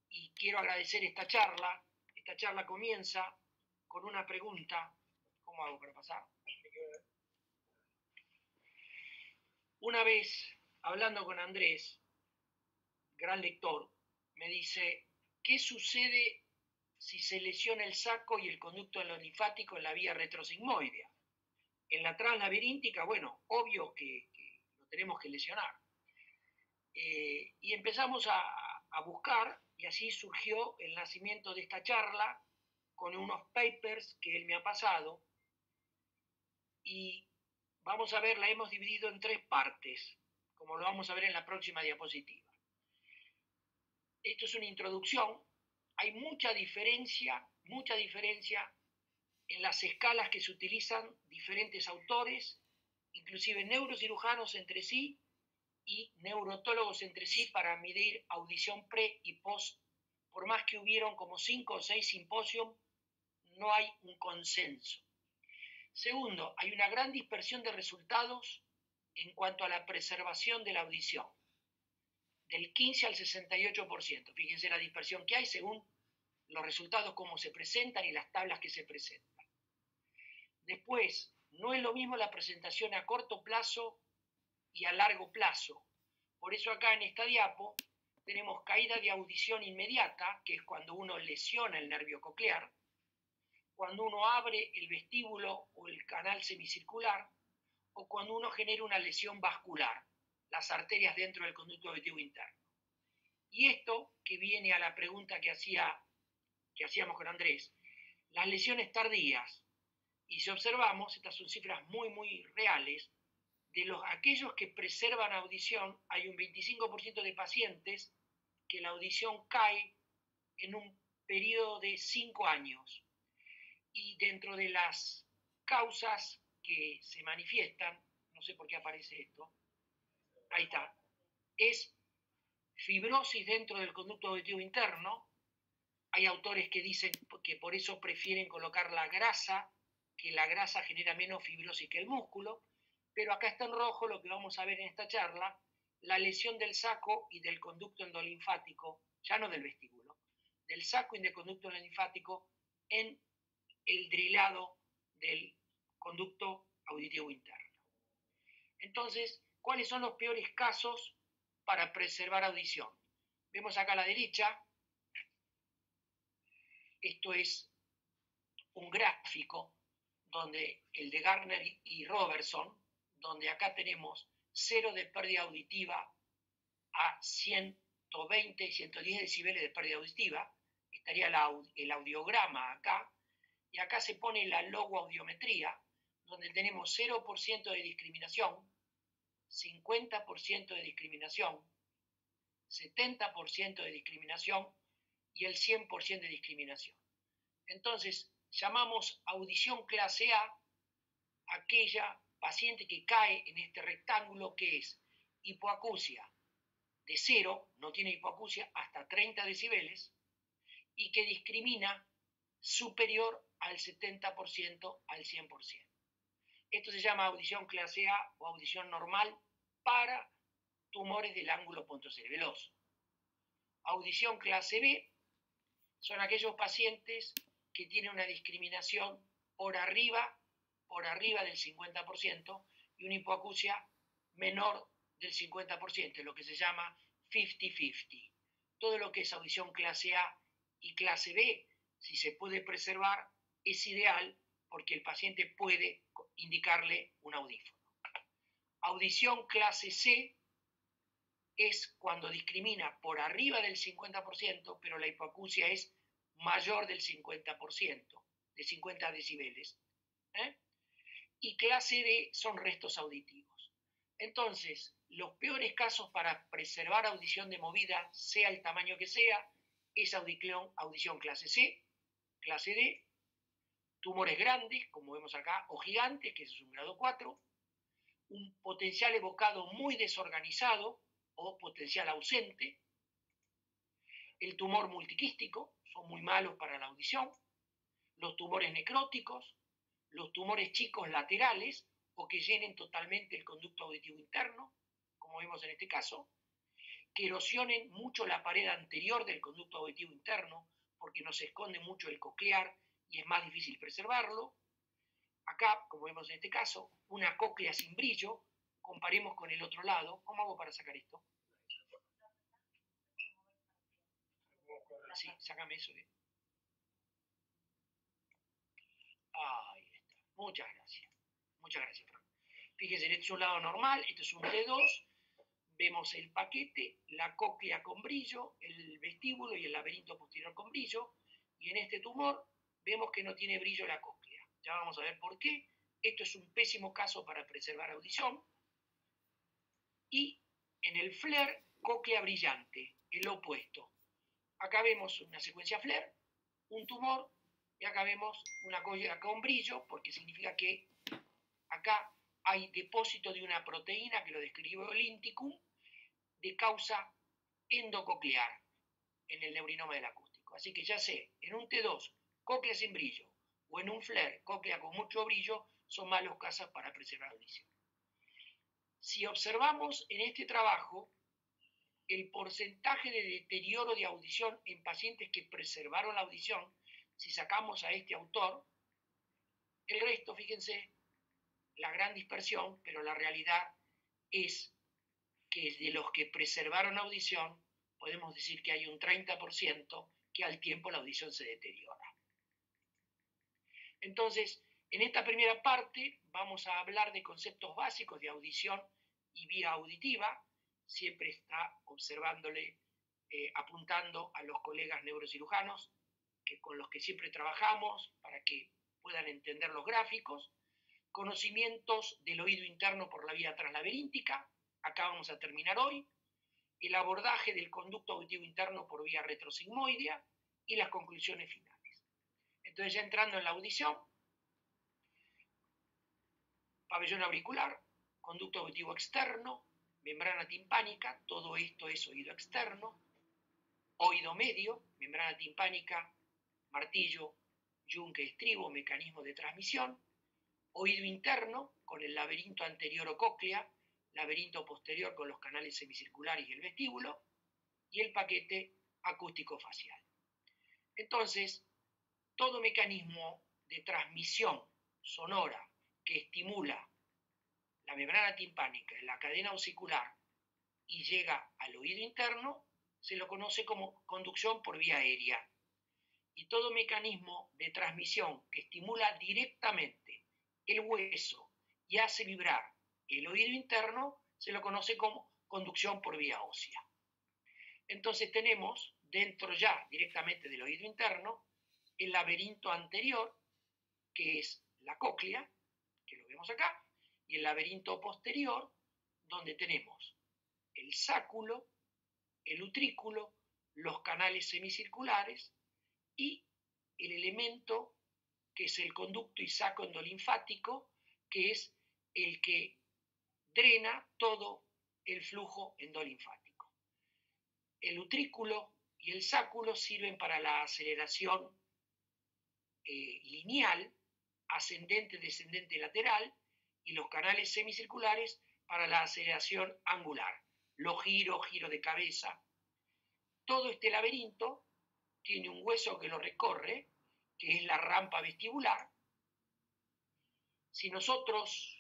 y quiero agradecer esta charla. Esta charla comienza con una pregunta. ¿Cómo hago para pasar? Una vez, hablando con Andrés, gran lector, me dice, ¿qué sucede si se lesiona el saco y el conducto linfático en la vía retrosigmoidea? En la translaberíntica, bueno, obvio que lo tenemos que lesionar. Y empezamos a buscar, y así surgió el nacimiento de esta charla con unos papers que él me ha pasado. Y vamos a ver, la hemos dividido en 3 partes, como lo vamos a ver en la próxima diapositiva. Esto es una introducción. Hay mucha diferencia en las escalas que se utilizan diferentes autores, inclusive neurocirujanos entre sí y neurotólogos entre sí para medir audición pre y post. Por más que hubieron como 5 o 6 simposios, no hay un consenso. Segundo, hay una gran dispersión de resultados en cuanto a la preservación de la audición, del 15 al 68%. Fíjense la dispersión que hay según los resultados, cómo se presentan y las tablas que se presentan. Después, no es lo mismo la presentación a corto plazo y a largo plazo. Por eso acá en esta diapo tenemos caída de audición inmediata, que es cuando uno lesiona el nervio coclear, cuando uno abre el vestíbulo o el canal semicircular, o cuando uno genera una lesión vascular, las arterias dentro del conducto auditivo interno. Y esto que viene a la pregunta que hacíamos con Andrés, las lesiones tardías, y si observamos, estas son cifras muy reales, de aquellos que preservan audición, hay un 25% de pacientes que la audición cae en un periodo de 5 años. Y dentro de las causas que se manifiestan, no sé por qué aparece esto, ahí está, es fibrosis dentro del conducto auditivo interno. Hay autores que dicen que por eso prefieren colocar la grasa, que la grasa genera menos fibrosis que el músculo, pero acá está en rojo lo que vamos a ver en esta charla, la lesión del saco y del conducto endolinfático, ya no del vestíbulo, del saco y del conducto endolinfático en el drilado del conducto auditivo interno. Entonces, ¿cuáles son los peores casos para preservar audición? Vemos acá a la derecha, esto es un gráfico donde el de Gardner y Robertson, donde acá tenemos 0 de pérdida auditiva a 120, 110 decibeles de pérdida auditiva, estaría el audiograma acá, y acá se pone la logoaudiometría, donde tenemos 0% de discriminación, 50% de discriminación, 70% de discriminación y el 100% de discriminación. Entonces, llamamos audición clase A aquella paciente que cae en este rectángulo que es hipoacusia de 0, no tiene hipoacusia hasta 30 decibeles, y que discrimina superior al 70% al 100%. Esto se llama audición clase A o audición normal para tumores del ángulo pontocerebeloso. Audición clase B son aquellos pacientes que tienen una discriminación por arriba del 50% y una hipoacusia menor del 50%, lo que se llama 50-50. Todo lo que es audición clase A y clase B, si se puede preservar, es ideal porque el paciente puede indicarle un audífono. Audición clase C es cuando discrimina por arriba del 50%, pero la hipoacusia es mayor del 50%, de 50 decibeles. Y clase D son restos auditivos. Entonces, los peores casos para preservar audición de movida, sea el tamaño que sea, es audición clase C, clase D, tumores grandes, como vemos acá, o gigantes, que es un grado 4, un potencial evocado muy desorganizado o potencial ausente, el tumor multiquístico, son muy malos para la audición, los tumores necróticos, los tumores chicos laterales o que llenen totalmente el conducto auditivo interno, como vemos en este caso, que erosionen mucho la pared anterior del conducto auditivo interno, porque nos esconde mucho el coclear y es más difícil preservarlo. Acá, como vemos en este caso, una cóclea sin brillo. Comparemos con el otro lado. ¿Cómo hago para sacar esto? Sí, sácame eso. Ahí está. Muchas gracias. Muchas gracias, Fran. Fíjense, este es un lado normal, este es un T2. Vemos el paquete, la cóclea con brillo, el vestíbulo y el laberinto posterior con brillo. Y en este tumor vemos que no tiene brillo la cóclea. Ya vamos a ver por qué. Esto es un pésimo caso para preservar audición. Y en el FLAIR, cóclea brillante, el opuesto. Acá vemos una secuencia FLAIR, un tumor, y acá vemos una cóclea con brillo, porque significa que acá hay depósito de una proteína, que lo describió el Inticum, de causa endococlear en el neurinoma del acústico. Así que ya sé, en un T2, cóclea sin brillo, o en un FLAIR, cóclea con mucho brillo, son malos casos para preservar audición. Si observamos en este trabajo el porcentaje de deterioro de audición en pacientes que preservaron la audición, si sacamos a este autor, el resto, fíjense, la gran dispersión, pero la realidad es que de los que preservaron audición, podemos decir que hay un 30% que al tiempo la audición se deteriora. Entonces, en esta primera parte vamos a hablar de conceptos básicos de audición y vía auditiva. Siempre está observándole, apuntando a los colegas neurocirujanos con los que siempre trabajamos para que puedan entender los gráficos. Conocimientos del oído interno por la vía translaberíntica. Acá vamos a terminar hoy. El abordaje del conducto auditivo interno por vía retrosigmoidea y las conclusiones finales. Entonces, ya entrando en la audición, pabellón auricular, conducto auditivo externo, membrana timpánica, todo esto es oído externo, oído medio, membrana timpánica, martillo, yunque, estribo, mecanismo de transmisión, oído interno con el laberinto anterior o cóclea, laberinto posterior con los canales semicirculares y el vestíbulo, y el paquete acústico facial. Entonces, todo mecanismo de transmisión sonora que estimula la membrana timpánica en la cadena osicular y llega al oído interno, se lo conoce como conducción por vía aérea. Y todo mecanismo de transmisión que estimula directamente el hueso y hace vibrar el oído interno, se lo conoce como conducción por vía ósea. Entonces tenemos dentro ya directamente del oído interno el laberinto anterior, que es la cóclea, que lo vemos acá, y el laberinto posterior, donde tenemos el sáculo, el utrículo, los canales semicirculares y el elemento que es el conducto y saco endolinfático, que es el que drena todo el flujo endolinfático. El utrículo y el sáculo sirven para la aceleración lineal, ascendente, descendente, lateral, y los canales semicirculares para la aceleración angular, los giros, giro de cabeza. Todo este laberinto tiene un hueso que lo recorre, que es la rampa vestibular. Si nosotros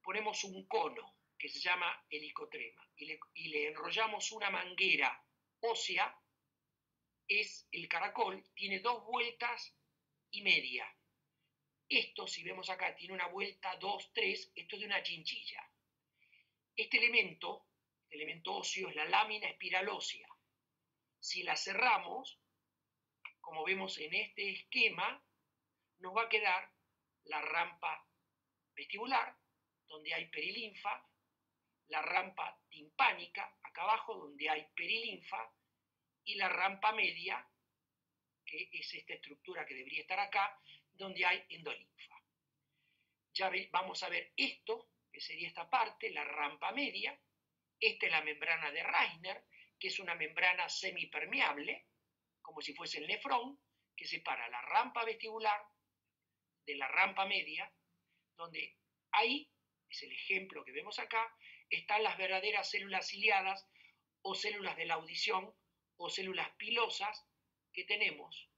ponemos un cono que se llama helicotrema y le enrollamos una manguera ósea, es el caracol, tiene 2 vueltas y media. Esto, si vemos acá, tiene una vuelta 2, 3, esto es de una chinchilla. Este elemento óseo es la lámina espiral ósea. Si la cerramos, como vemos en este esquema, nos va a quedar la rampa vestibular, donde hay perilinfa, la rampa timpánica, acá abajo, donde hay perilinfa, y la rampa media, que es esta estructura que debería estar acá, donde hay endolinfa. Ya vamos a ver esto, que sería esta parte, la rampa media. Esta es la membrana de Reisner, que es una membrana semipermeable, como si fuese el nefrón, que separa la rampa vestibular de la rampa media, donde ahí, es el ejemplo que vemos acá, están las verdaderas células ciliadas o células de la audición o células pilosas, que tenemos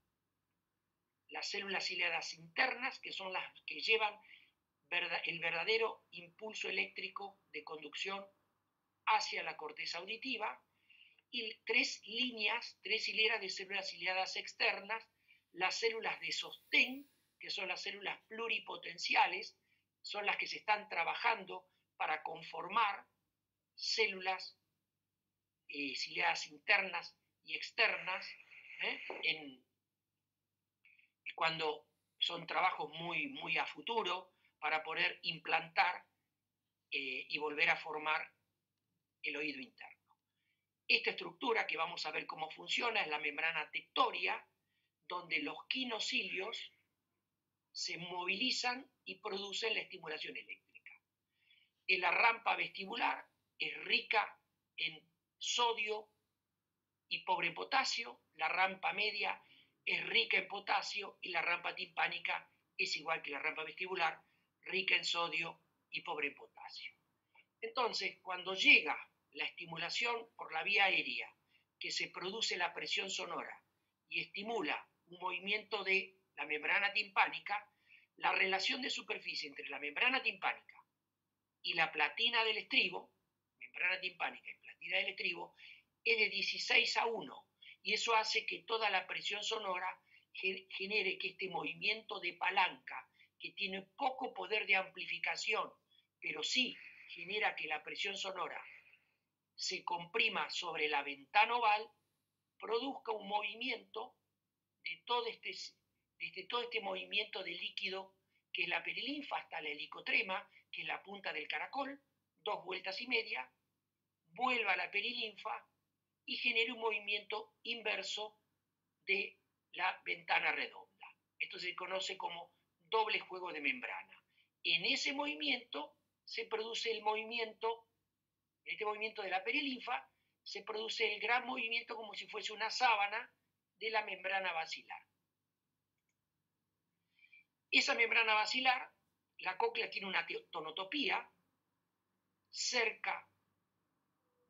las células ciliadas internas, que son las que llevan el verdadero impulso eléctrico de conducción hacia la corteza auditiva, y tres hileras de células ciliadas externas, las células de sostén, que son las células pluripotenciales, son las que se están trabajando para conformar células ciliadas internas y externas, cuando son trabajos muy a futuro para poder implantar y volver a formar el oído interno. Esta estructura que vamos a ver cómo funciona es la membrana tectoria, donde los quinocilios se movilizan y producen la estimulación eléctrica. En la rampa vestibular es rica en sodio y pobre en potasio, la rampa media es rica en potasio y la rampa timpánica es igual que la rampa vestibular, rica en sodio y pobre en potasio. Entonces, cuando llega la estimulación por la vía aérea, que se produce la presión sonora y estimula un movimiento de la membrana timpánica, la relación de superficie entre la membrana timpánica y la platina del estribo, membrana timpánica y platina del estribo, es de 16:1, y eso hace que toda la presión sonora genere que este movimiento de palanca, que tiene poco poder de amplificación, pero sí genera que la presión sonora se comprima sobre la ventana oval, produzca un movimiento de todo este movimiento de líquido, que es la perilinfa, hasta la helicotrema, que es la punta del caracol, 2 vueltas y media, vuelva a la perilinfa y genere un movimiento inverso de la ventana redonda. Esto se conoce como doble juego de membrana. En ese movimiento se produce el movimiento, en este movimiento de la perilinfa, se produce el gran movimiento como si fuese una sábana de la membrana basilar. Esa membrana basilar, la cóclea tiene una tonotopía. Cerca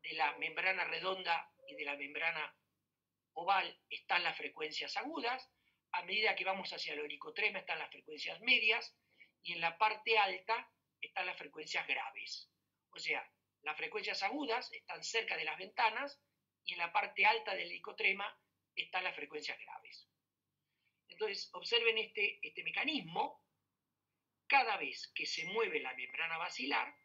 de la membrana redonda y de la membrana oval están las frecuencias agudas. A medida que vamos hacia el helicotrema están las frecuencias medias, y en la parte alta están las frecuencias graves. O sea, las frecuencias agudas están cerca de las ventanas, y en la parte alta del helicotrema están las frecuencias graves. Entonces, observen este mecanismo. Cada vez que se mueve la membrana basilar,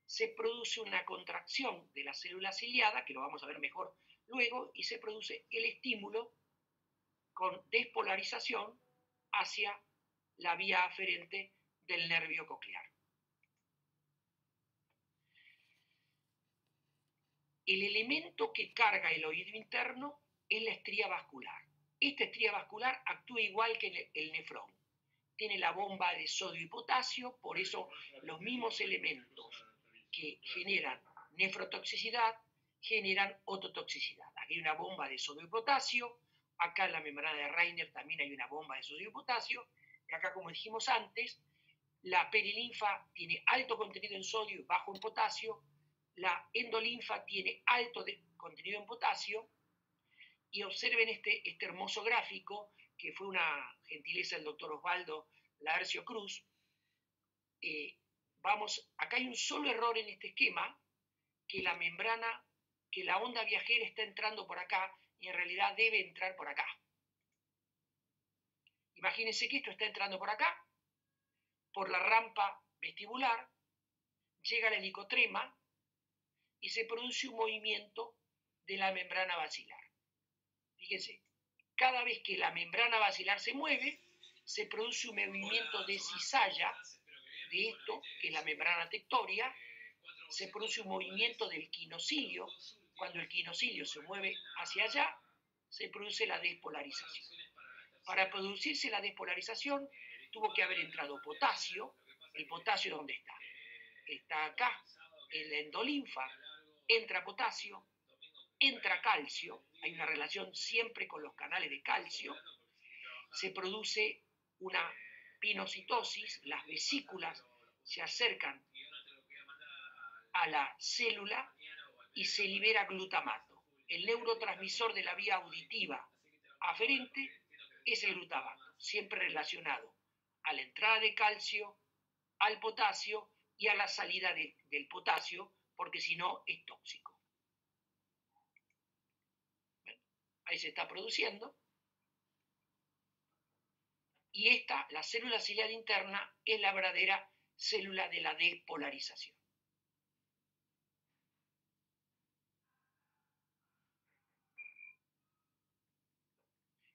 se produce una contracción de la célula ciliada, que lo vamos a ver mejor luego, y se produce el estímulo con despolarización hacia la vía aferente del nervio coclear. El elemento que carga el oído interno es la estría vascular. Esta estría vascular actúa igual que el nefrón. Tiene la bomba de sodio y potasio, por eso los mismos elementos que generan nefrotoxicidad generan ototoxicidad. Aquí hay una bomba de sodio y potasio, acá en la membrana de Reiner también hay una bomba de sodio y potasio, y acá, como dijimos antes, la perilinfa tiene alto contenido en sodio y bajo en potasio, la endolinfa tiene alto contenido en potasio, y observen este hermoso gráfico, que fue una gentileza del doctor Osvaldo Laercio Cruz. Acá hay un solo error en este esquema, que la onda viajera está entrando por acá, y en realidad debe entrar por acá. Imagínense que esto está entrando por acá, por la rampa vestibular, llega al helicotrema y se produce un movimiento de la membrana basilar. Fíjense, cada vez que la membrana basilar se mueve, se produce un movimiento de cizalla de esto, que es la membrana tectoria, se produce un movimiento del quinocilio. Cuando el quinocilio se mueve hacia allá, se produce la despolarización. Para producirse la despolarización, tuvo que haber entrado potasio. ¿El potasio dónde está? Está acá, en la endolinfa. Entra potasio, entra calcio, hay una relación siempre con los canales de calcio, se produce una pinocitosis, las vesículas se acercan a la célula y se libera glutamato. el neurotransmisor de la vía auditiva aferente es el glutamato, siempre relacionado a la entrada de calcio, al potasio y a la salida del potasio, porque si no es tóxico. Bueno, ahí se está produciendo. Y esta, la célula ciliar interna, es la verdadera célula de la despolarización.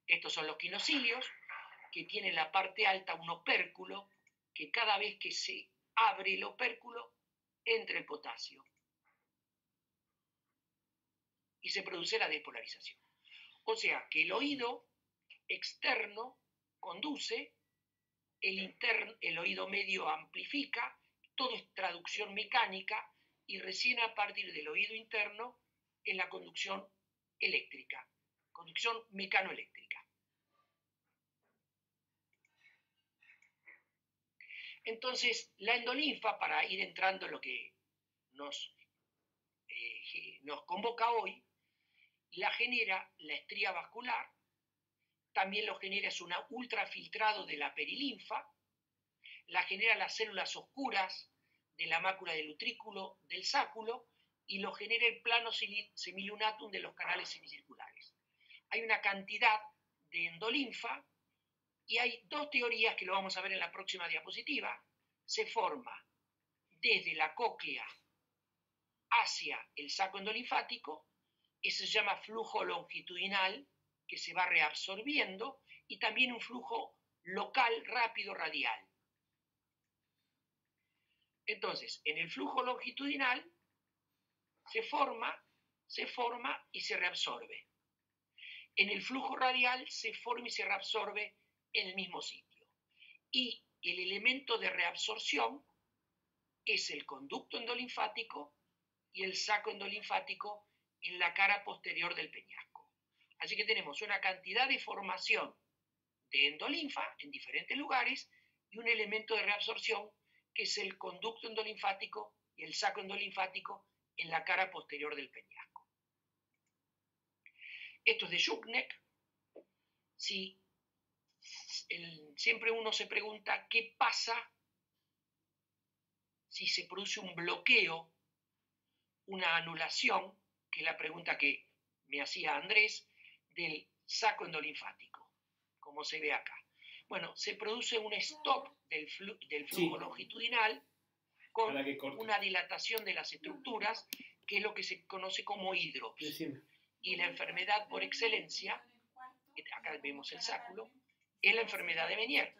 Estos son los quinocilios, que tienen en la parte alta un opérculo, que cada vez que se abre el opérculo, entra el potasio. Y se produce la despolarización. O sea, que el oído externo conduce, el oído medio amplifica, todo es traducción mecánica, y recién a partir del oído interno es la conducción eléctrica, conducción mecanoeléctrica. Entonces, la endolinfa, para ir entrando en lo que nos convoca hoy, la genera la estría vascular, también lo genera es un ultrafiltrado de la perilinfa, la genera las células oscuras de la mácula del utrículo, del sáculo, y lo genera el plano semilunatum de los canales semicirculares. Hay una cantidad de endolinfa y hay dos teorías que lo vamos a ver en la próxima diapositiva. Se forma desde la cóclea hacia el saco endolinfático, eso se llama flujo longitudinal, que se va reabsorbiendo, y también un flujo local rápido radial. Entonces, en el flujo longitudinal se forma y se reabsorbe. En el flujo radial se forma y se reabsorbe en el mismo sitio. Y el elemento de reabsorción es el conducto endolinfático y el saco endolinfático en la cara posterior del peñasco. Así que tenemos una cantidad de formación de endolinfa en diferentes lugares y un elemento de reabsorción que es el conducto endolinfático y el saco endolinfático en la cara posterior del peñasco. Esto es de Shuknek. Siempre uno se pregunta qué pasa si se produce un bloqueo, una anulación, que es la pregunta que me hacía Andrés, del saco endolinfático, como se ve acá. Bueno, se produce un stop del flujo longitudinal con una dilatación de las estructuras, que es lo que se conoce como hidrops. Decime. Y la enfermedad por excelencia, acá vemos el sáculo, es la enfermedad de Menier.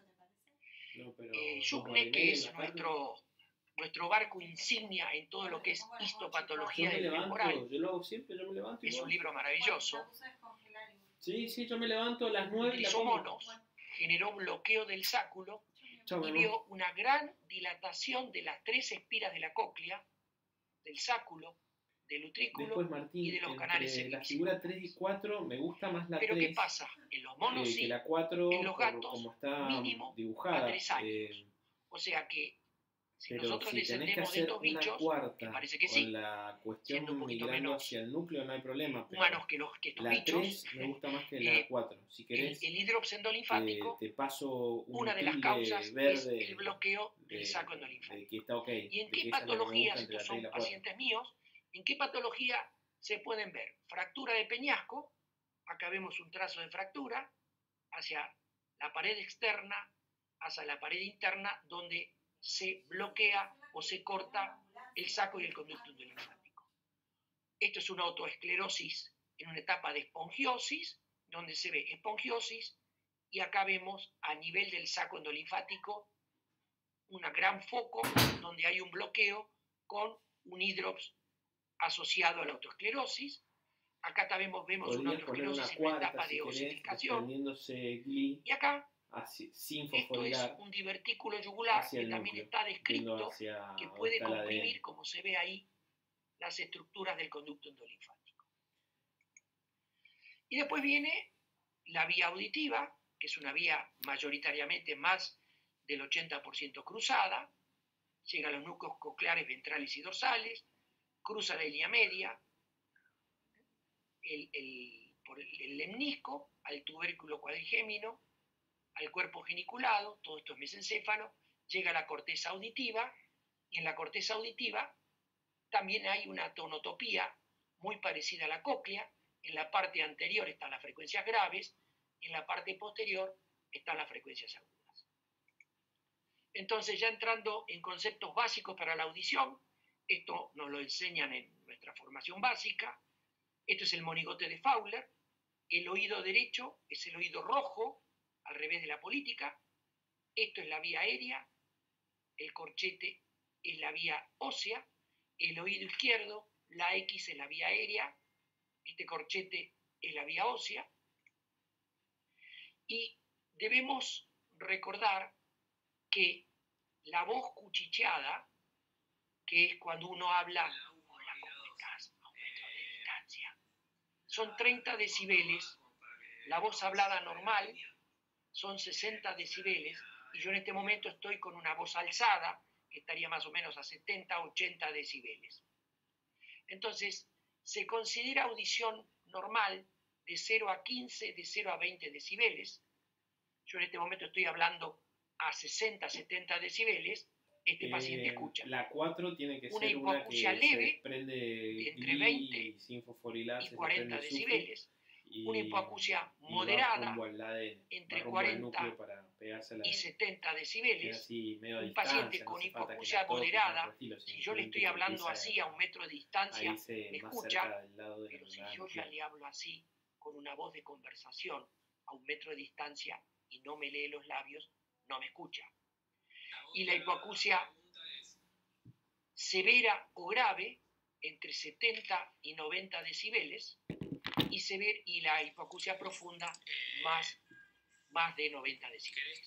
Shuknek, que es nuestro barco insignia en todo lo que es histopatología temporal. Yo lo hago siempre, yo me levanto. Es un libro maravilloso. Sí, yo me levanto a las 9 y la pongo. Monos, generó bloqueo del sáculo y vio una gran dilatación de las 3 espiras de la cóclea, del sáculo, del utrículo. Después, Martín, y de los canales entre la figura 3 y 4 me gusta más la 3. Pero ¿qué pasa? En los monos sí, que la 4, en los gatos como está mínimo dibujada. A 3 años. O sea que si pero nosotros si descendemos de estos bichos, cuarta, me parece que con sí, la cuestión un poquito migrando menos hacia el núcleo no hay problema. Pero humanos que estos la bichos. 3 me gusta más que la 4. Si querés, el hidrops endolinfático, te paso una de las causas verde es el bloqueo del saco endolinfático. Que está okay, ¿Y en qué patologías, estos son pacientes míos, en qué patología se pueden ver? Fractura de peñasco, acá vemos un trazo de fractura, hacia la pared externa, hacia la pared interna, donde se bloquea o se corta el saco y el conducto endolinfático. Esto es una autoesclerosis en una etapa de espongiosis, donde se ve espongiosis, y acá vemos a nivel del saco endolinfático un gran foco donde hay un bloqueo con un hidrops asociado a la autoesclerosis. Acá también vemos una autoesclerosis en una etapa de osificación. Y acá esto es un divertículo yugular que también está descrito, que puede comprimir, como se ve ahí, las estructuras del conducto endolinfático. Y después viene la vía auditiva, que es una vía mayoritariamente más del 80% cruzada, llega a los núcleos cocleares ventrales y dorsales, cruza la línea media, por el lemnisco al tubérculo cuadrigémino, al cuerpo geniculado, todo esto es mesencéfalo, llega a la corteza auditiva, y en la corteza auditiva también hay una tonotopía muy parecida a la cóclea. En la parte anterior están las frecuencias graves, y en la parte posterior están las frecuencias agudas. Entonces, ya entrando en conceptos básicos para la audición, esto nos lo enseñan en nuestra formación básica. Esto es el monigote de Fowler. El oído derecho es el oído rojo, al revés de la política. Esto es la vía aérea. El corchete es la vía ósea. El oído izquierdo, la X es la vía aérea. Este corchete es la vía ósea. Y debemos recordar que la voz cuchicheada, que es cuando uno habla, hola, ¿cómo estás? A un metro de distancia, son 30 decibeles. La voz hablada normal son 60 decibeles, y yo en este momento estoy con una voz alzada, que estaría más o menos a 70, 80 decibeles. Entonces, se considera audición normal de 0 a 15, de 0 a 20 decibeles. Yo en este momento estoy hablando a 60, 70 decibeles. Este paciente escucha. La 4 tiene que una ser una que hipoacusia leve, se desprende de entre 20 y 40 decibeles. Una hipoacusia moderada, entre 40 y 70 decibeles. Un paciente con hipoacusia moderada, si yo le estoy hablando así a un metro de distancia, me escucha, pero si yo ya le hablo así, con una voz de conversación, a un metro de distancia, y no me lee los labios, no me escucha. Y la hipoacusia severa o grave, entre 70 y 90 decibeles, y la hipoacusia profunda, más de 90 decibeles.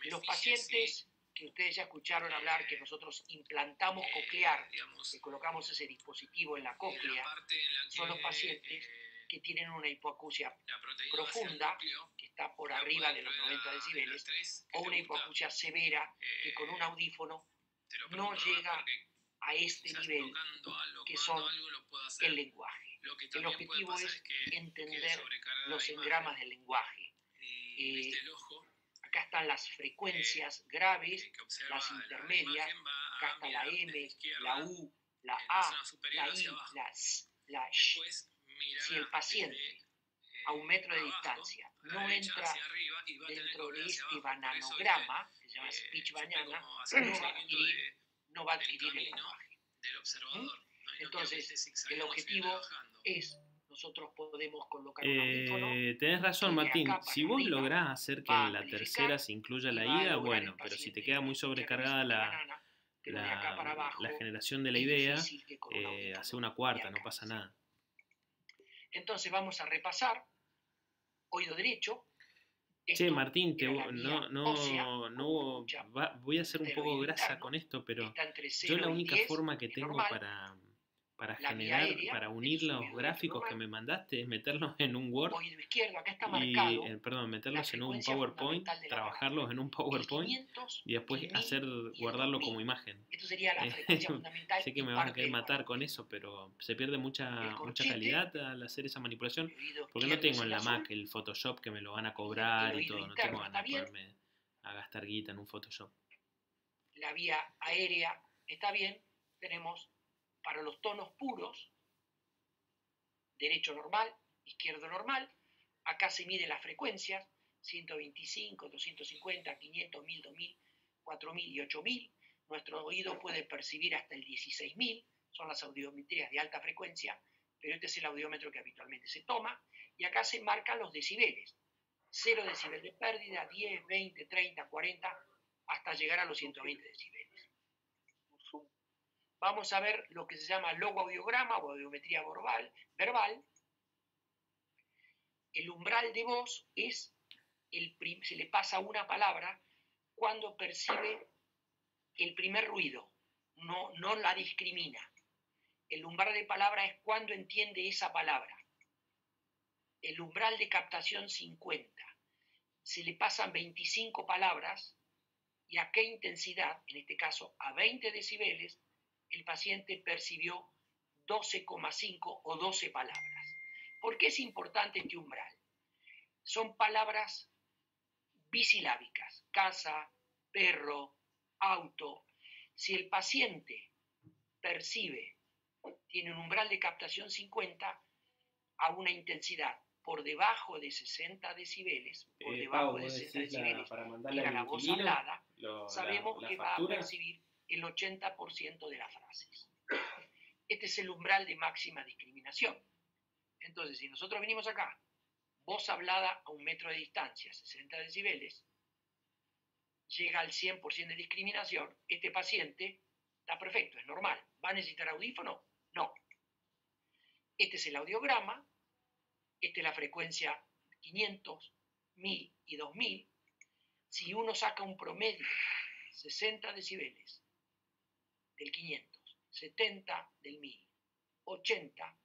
Los pacientes que ustedes ya escucharon hablar, que nosotros implantamos coclear, que colocamos ese dispositivo en la cóclea, son los pacientes que tienen una hipoacusia profunda, que está por arriba de los 90 decibeles, o una hipoacusia severa, que con un audífono no llega a este nivel, que son el lenguaje. El objetivo es entender los engramas del lenguaje. Acá están las frecuencias graves, las intermedias, acá está la M, la U, la A, la I, la S, la Sh. Si el paciente a un metro de distancia no entra dentro de este bananograma, que se llama speech banana, no va a adquirir el lenguaje. Entonces, el objetivo es, nosotros podemos colocar un audífono. Tenés razón, Martín. Si vos lográs hacer que en la tercera se incluya la ida, bueno, pero si te queda muy sobrecargada la generación de la idea, hace una cuarta, no pasa nada. Entonces vamos a repasar. Oído derecho. Che, Martín, voy a hacer un poco grasa con esto, pero yo la única forma que tengo para generar, para unir los gráficos que me mandaste es meterlos en un Word oído izquierdo, acá está marcado, meterlos en un PowerPoint, trabajarlos en un PowerPoint y después guardarlo como imagen. Esto sería la frecuencia fundamental. Sé que me van a querer matar con eso, pero se pierde mucha calidad al hacer esa manipulación, porque no tengo en la Mac el Photoshop que me lo van a cobrar y todo, no tengo ganas de ponerme a gastar guita en un Photoshop. La vía aérea está bien, tenemos para los tonos puros, derecho normal, izquierdo normal. Acá se miden las frecuencias, 125, 250, 500, 1000, 2000, 4000 y 8000. Nuestro oído puede percibir hasta el 16000, son las audiometrías de alta frecuencia, pero este es el audiómetro que habitualmente se toma. Y acá se marcan los decibeles. 0 decibel de pérdida, 10, 20, 30, 40, hasta llegar a los 120 decibeles. Vamos a ver lo que se llama logoaudiograma o audiometría verbal. El umbral de voz es, se le pasa una palabra cuando percibe el primer ruido, no la discrimina. El umbral de palabra es cuando entiende esa palabra. El umbral de captación 50. Se le pasan 25 palabras y a qué intensidad, en este caso a 20 decibeles, el paciente percibió 12,5 o 12 palabras. ¿Por qué es importante este umbral? Son palabras bisilábicas, casa, perro, auto. Si el paciente percibe, tiene un umbral de captación 50 a una intensidad por debajo de 60 decibeles, por debajo de 60 decibeles, que la voz hablada, sabemos que va a percibir el 80% de las frases. Este es el umbral de máxima discriminación. Entonces, si nosotros venimos acá, voz hablada a 1 metro de distancia, 60 decibeles, llega al 100% de discriminación, este paciente está perfecto, es normal. ¿Va a necesitar audífono? No. Este es el audiograma, esta es la frecuencia 500, 1000 y 2000. Si uno saca un promedio, 60 decibeles del 500, 70 del 1000, 80,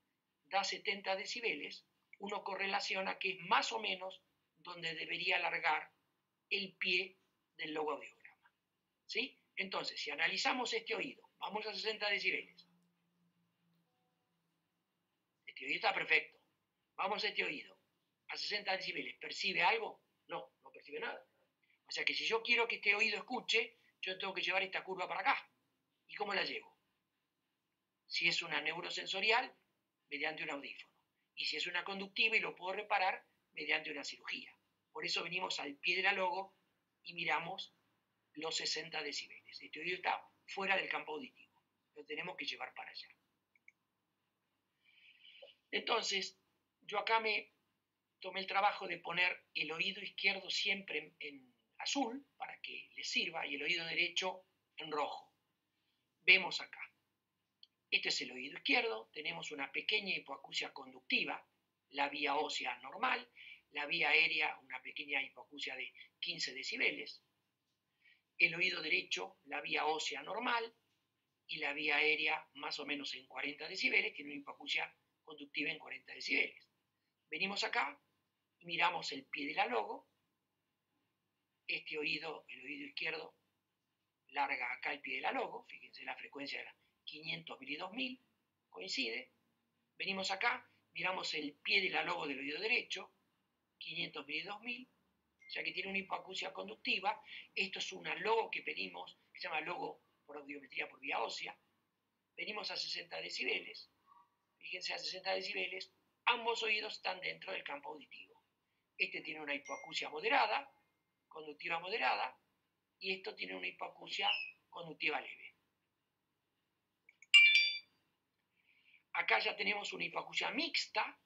da 70 decibeles, uno correlaciona que es más o menos donde debería alargar el pie del logoaudiograma. ¿Sí? Entonces, si analizamos este oído, vamos a 60 decibeles. Este oído está perfecto. Vamos a este oído, a 60 decibeles. ¿Percibe algo? No, no percibe nada. O sea que si yo quiero que este oído escuche, yo tengo que llevar esta curva para acá. ¿Y cómo la llevo? Si es una neurosensorial, mediante un audífono. Y si es una conductiva y lo puedo reparar, mediante una cirugía. Por eso venimos al pie de la logo y miramos los 60 decibeles. Este oído está fuera del campo auditivo. Lo tenemos que llevar para allá. Entonces, yo acá me tomé el trabajo de poner el oído izquierdo siempre en azul, para que le sirva, y el oído derecho en rojo. Vemos acá. Este es el oído izquierdo, tenemos una pequeña hipoacusia conductiva, la vía ósea normal, la vía aérea, una pequeña hipoacusia de 15 decibeles, el oído derecho, la vía ósea normal, y la vía aérea más o menos en 40 decibeles, tiene una hipoacusia conductiva en 40 decibeles. Venimos acá y miramos el pie de la logo, este oído, el oído izquierdo, larga acá el pie de la logo, fíjense la frecuencia de la 500, 1000 y 2000, coincide. Venimos acá, miramos el pie de la logo del oído derecho, 500, 1000 y 2000, o sea que tiene una hipoacusia conductiva. Esto es una logo que pedimos, que se llama logo por audiometría por vía ósea. Venimos a 60 decibeles, fíjense a 60 decibeles, ambos oídos están dentro del campo auditivo. Este tiene una hipoacusia moderada, conductiva moderada, y esto tiene una hipoacusia conductiva leve. Acá ya tenemos una hipoacusia mixta,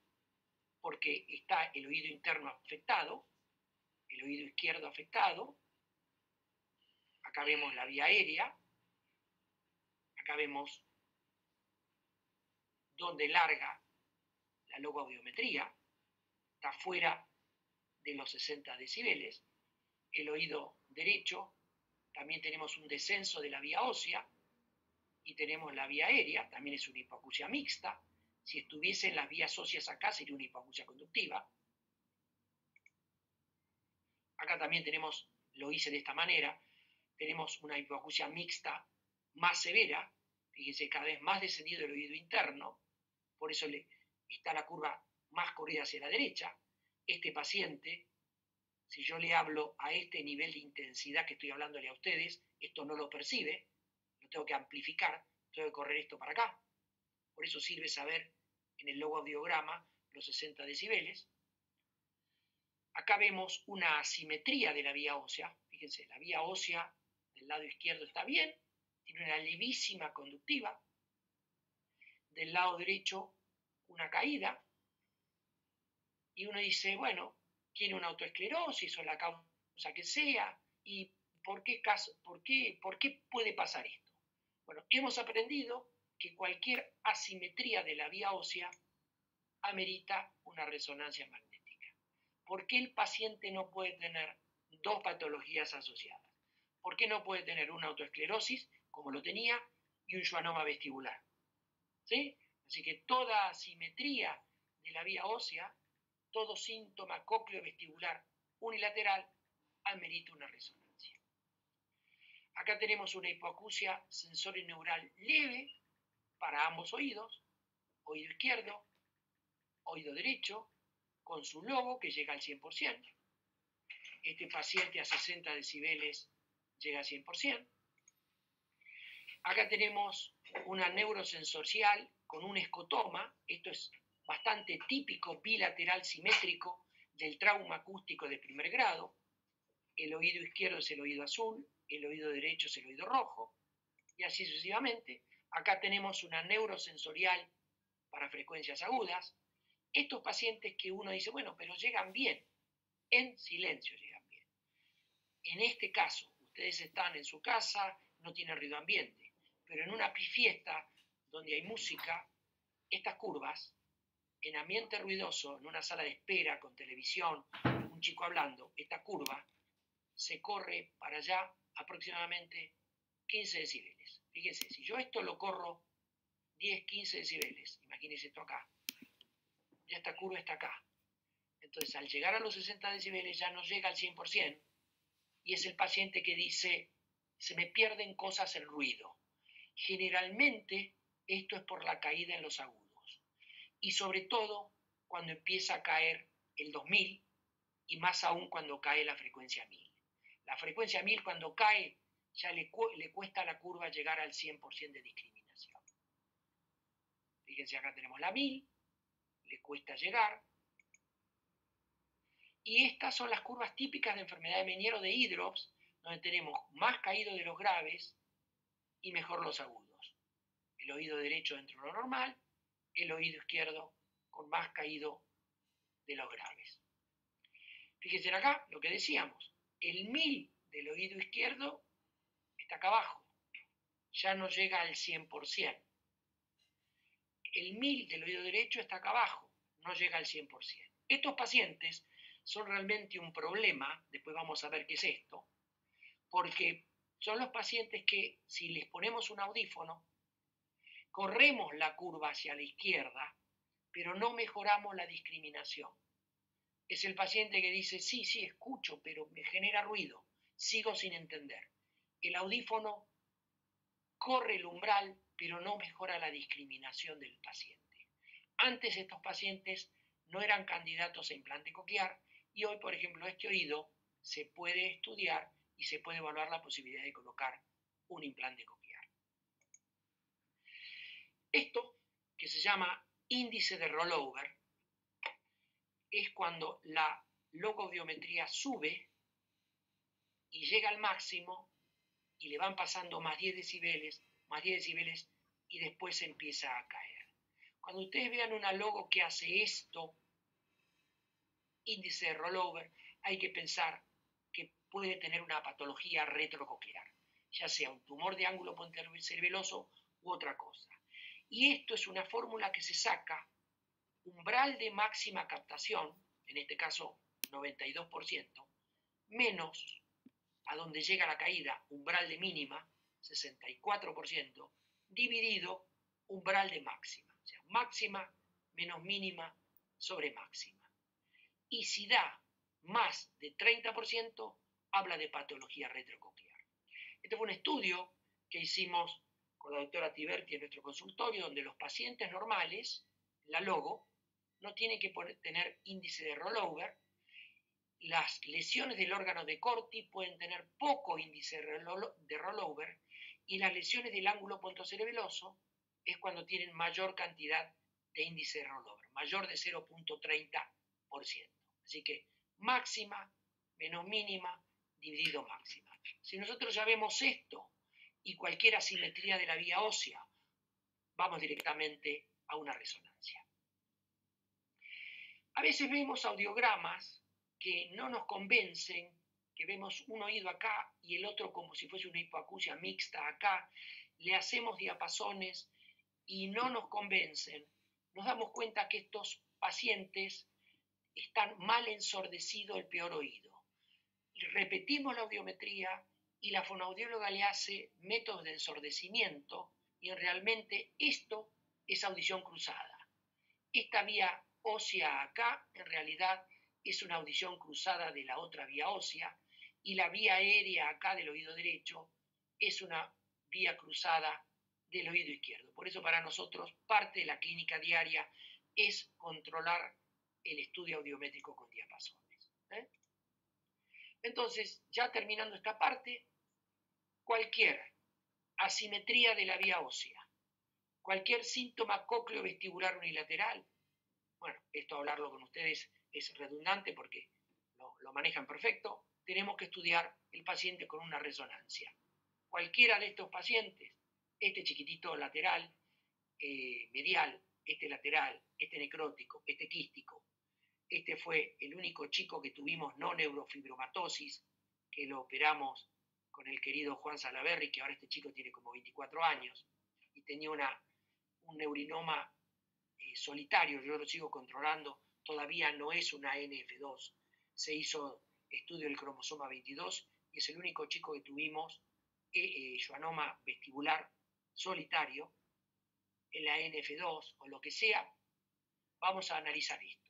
porque está el oído interno afectado, el oído izquierdo afectado. Acá vemos la vía aérea. Acá vemos donde larga la logoaudiometría. Está fuera de los 60 decibeles. El oído derecho, también tenemos un descenso de la vía ósea. Y tenemos la vía aérea, también es una hipoacusia mixta. Si estuviesen las vías óseas acá, sería una hipoacusia conductiva. Acá también tenemos, lo hice de esta manera, tenemos una hipoacusia mixta más severa, fíjense, cada vez más descendido el oído interno, por eso está la curva más corrida hacia la derecha. Este paciente, si yo le hablo a este nivel de intensidad que estoy hablándole a ustedes, esto no lo percibe, lo tengo que amplificar, tengo que correr esto para acá. Por eso sirve saber en el logoaudiograma los 60 decibeles. Acá vemos una asimetría de la vía ósea. Fíjense, la vía ósea del lado izquierdo está bien, tiene una levísima conductiva. Del lado derecho, una caída. Y uno dice, bueno, tiene una autoesclerosis o la causa que sea. ¿Y por qué puede pasar esto? Bueno, hemos aprendido que cualquier asimetría de la vía ósea amerita una resonancia magnética. ¿Por qué el paciente no puede tener dos patologías asociadas? ¿Por qué no puede tener una autoesclerosis, como lo tenía, y un schwannoma vestibular? ¿Sí? Así que toda asimetría de la vía ósea, todo síntoma cócleo-vestibular unilateral, amerita una resonancia. Acá tenemos una hipoacusia sensorio-neural leve para ambos oídos, oído izquierdo, oído derecho, con su logo que llega al 100%. Este paciente a 60 decibeles llega al 100%. Acá tenemos una neurosensorial con un escotoma. Esto es bastante típico, bilateral, simétrico del trauma acústico de primer grado. El oído izquierdo es el oído azul, el oído derecho es el oído rojo, y así sucesivamente. Acá tenemos una neurosensorial para frecuencias agudas. Estos pacientes que uno dice, bueno, pero llegan bien, en silencio llegan bien. En este caso, ustedes están en su casa, no tienen ruido ambiente, pero en una fiesta donde hay música, estas curvas, en ambiente ruidoso, en una sala de espera con televisión, un chico hablando, esta curva se corre para allá aproximadamente 15 decibeles. Fíjense, si yo esto lo corro 10, 15 decibeles, imagínense esto acá, ya esta curva está acá. Entonces, al llegar a los 60 decibeles ya no llega al 100%, y es el paciente que dice, se me pierden cosas en ruido. Generalmente, esto es por la caída en los agudos. Y sobre todo, cuando empieza a caer el 2000, y más aún cuando cae la frecuencia 1000. La frecuencia 1000 cuando cae, ya le cuesta a la curva llegar al 100% de discriminación. Fíjense, acá tenemos la 1000, le cuesta llegar. Y estas son las curvas típicas de enfermedad de Meniere o de hidrops, donde tenemos más caído de los graves y mejor los agudos. El oído derecho dentro de lo normal, el oído izquierdo con más caído de los graves. Fíjense acá lo que decíamos, el 1000 del oído izquierdo está acá abajo, ya no llega al 100%. El 1000 del oído derecho está acá abajo, no llega al 100%. Estos pacientes son realmente un problema, después vamos a ver qué es esto, porque son los pacientes que si les ponemos un audífono, corremos la curva hacia la izquierda, pero no mejoramos la discriminación. Es el paciente que dice, sí, escucho, pero me genera ruido, sigo sin entender. El audífono corre el umbral, pero no mejora la discriminación del paciente. Antes estos pacientes no eran candidatos a implante coclear, y hoy, por ejemplo, este oído se puede estudiar y se puede evaluar la posibilidad de colocar un implante coclear. Esto, que se llama índice de rollover, es cuando la logoaudiometría sube y llega al máximo y le van pasando más 10 decibeles, y después empieza a caer. Cuando ustedes vean una logo que hace esto, índice de rollover, hay que pensar que puede tener una patología retrococlear, ya sea un tumor de ángulo pontocerebeloso u otra cosa. Y esto es una fórmula que se saca umbral de máxima captación, en este caso 92%, menos a donde llega la caída, umbral de mínima, 64%, dividido umbral de máxima, o sea, máxima menos mínima sobre máxima. Y si da más de 30%, habla de patología retrococlear. Este fue un estudio que hicimos con la doctora Tiberti en nuestro consultorio, donde los pacientes normales, la logo, no tienen que tener índice de rollover. Las lesiones del órgano de Corti pueden tener poco índice de rollover, y las lesiones del ángulo pontocerebeloso es cuando tienen mayor cantidad de índice de rollover, mayor de 0.30%. Así que máxima menos mínima dividido máxima. Si nosotros ya vemos esto y cualquier asimetría de la vía ósea, vamos directamente a una resonancia. A veces vemos audiogramas que no nos convencen, que vemos un oído acá y el otro como si fuese una hipoacusia mixta acá, le hacemos diapasones y no nos convencen. Nos damos cuenta que estos pacientes están mal ensordecido el peor oído. Repetimos la audiometría y la fonoaudióloga le hace métodos de ensordecimiento, y realmente esto es audición cruzada. Esta vía ósea acá en realidad es una audición cruzada de la otra vía ósea, y la vía aérea acá del oído derecho es una vía cruzada del oído izquierdo. Por eso para nosotros parte de la clínica diaria es controlar el estudio audiométrico con diapasones. Entonces, ya terminando esta parte, cualquier asimetría de la vía ósea, cualquier síntoma cócleo-vestibular unilateral, bueno, esto hablarlo con ustedes es redundante porque lo manejan perfecto, tenemos que estudiar el paciente con una resonancia. Cualquiera de estos pacientes, este chiquitito lateral, medial, este lateral, este necrótico, este quístico, este fue el único chico que tuvimos no neurofibromatosis, que lo operamos con el querido Juan Salaverry, que ahora este chico tiene como 24 años, y tenía un neurinoma solitario, yo lo sigo controlando, todavía no es una NF2, se hizo estudio del cromosoma 22 y es el único chico que tuvimos schwannoma vestibular solitario en la NF2 o lo que sea. Vamos a analizar esto.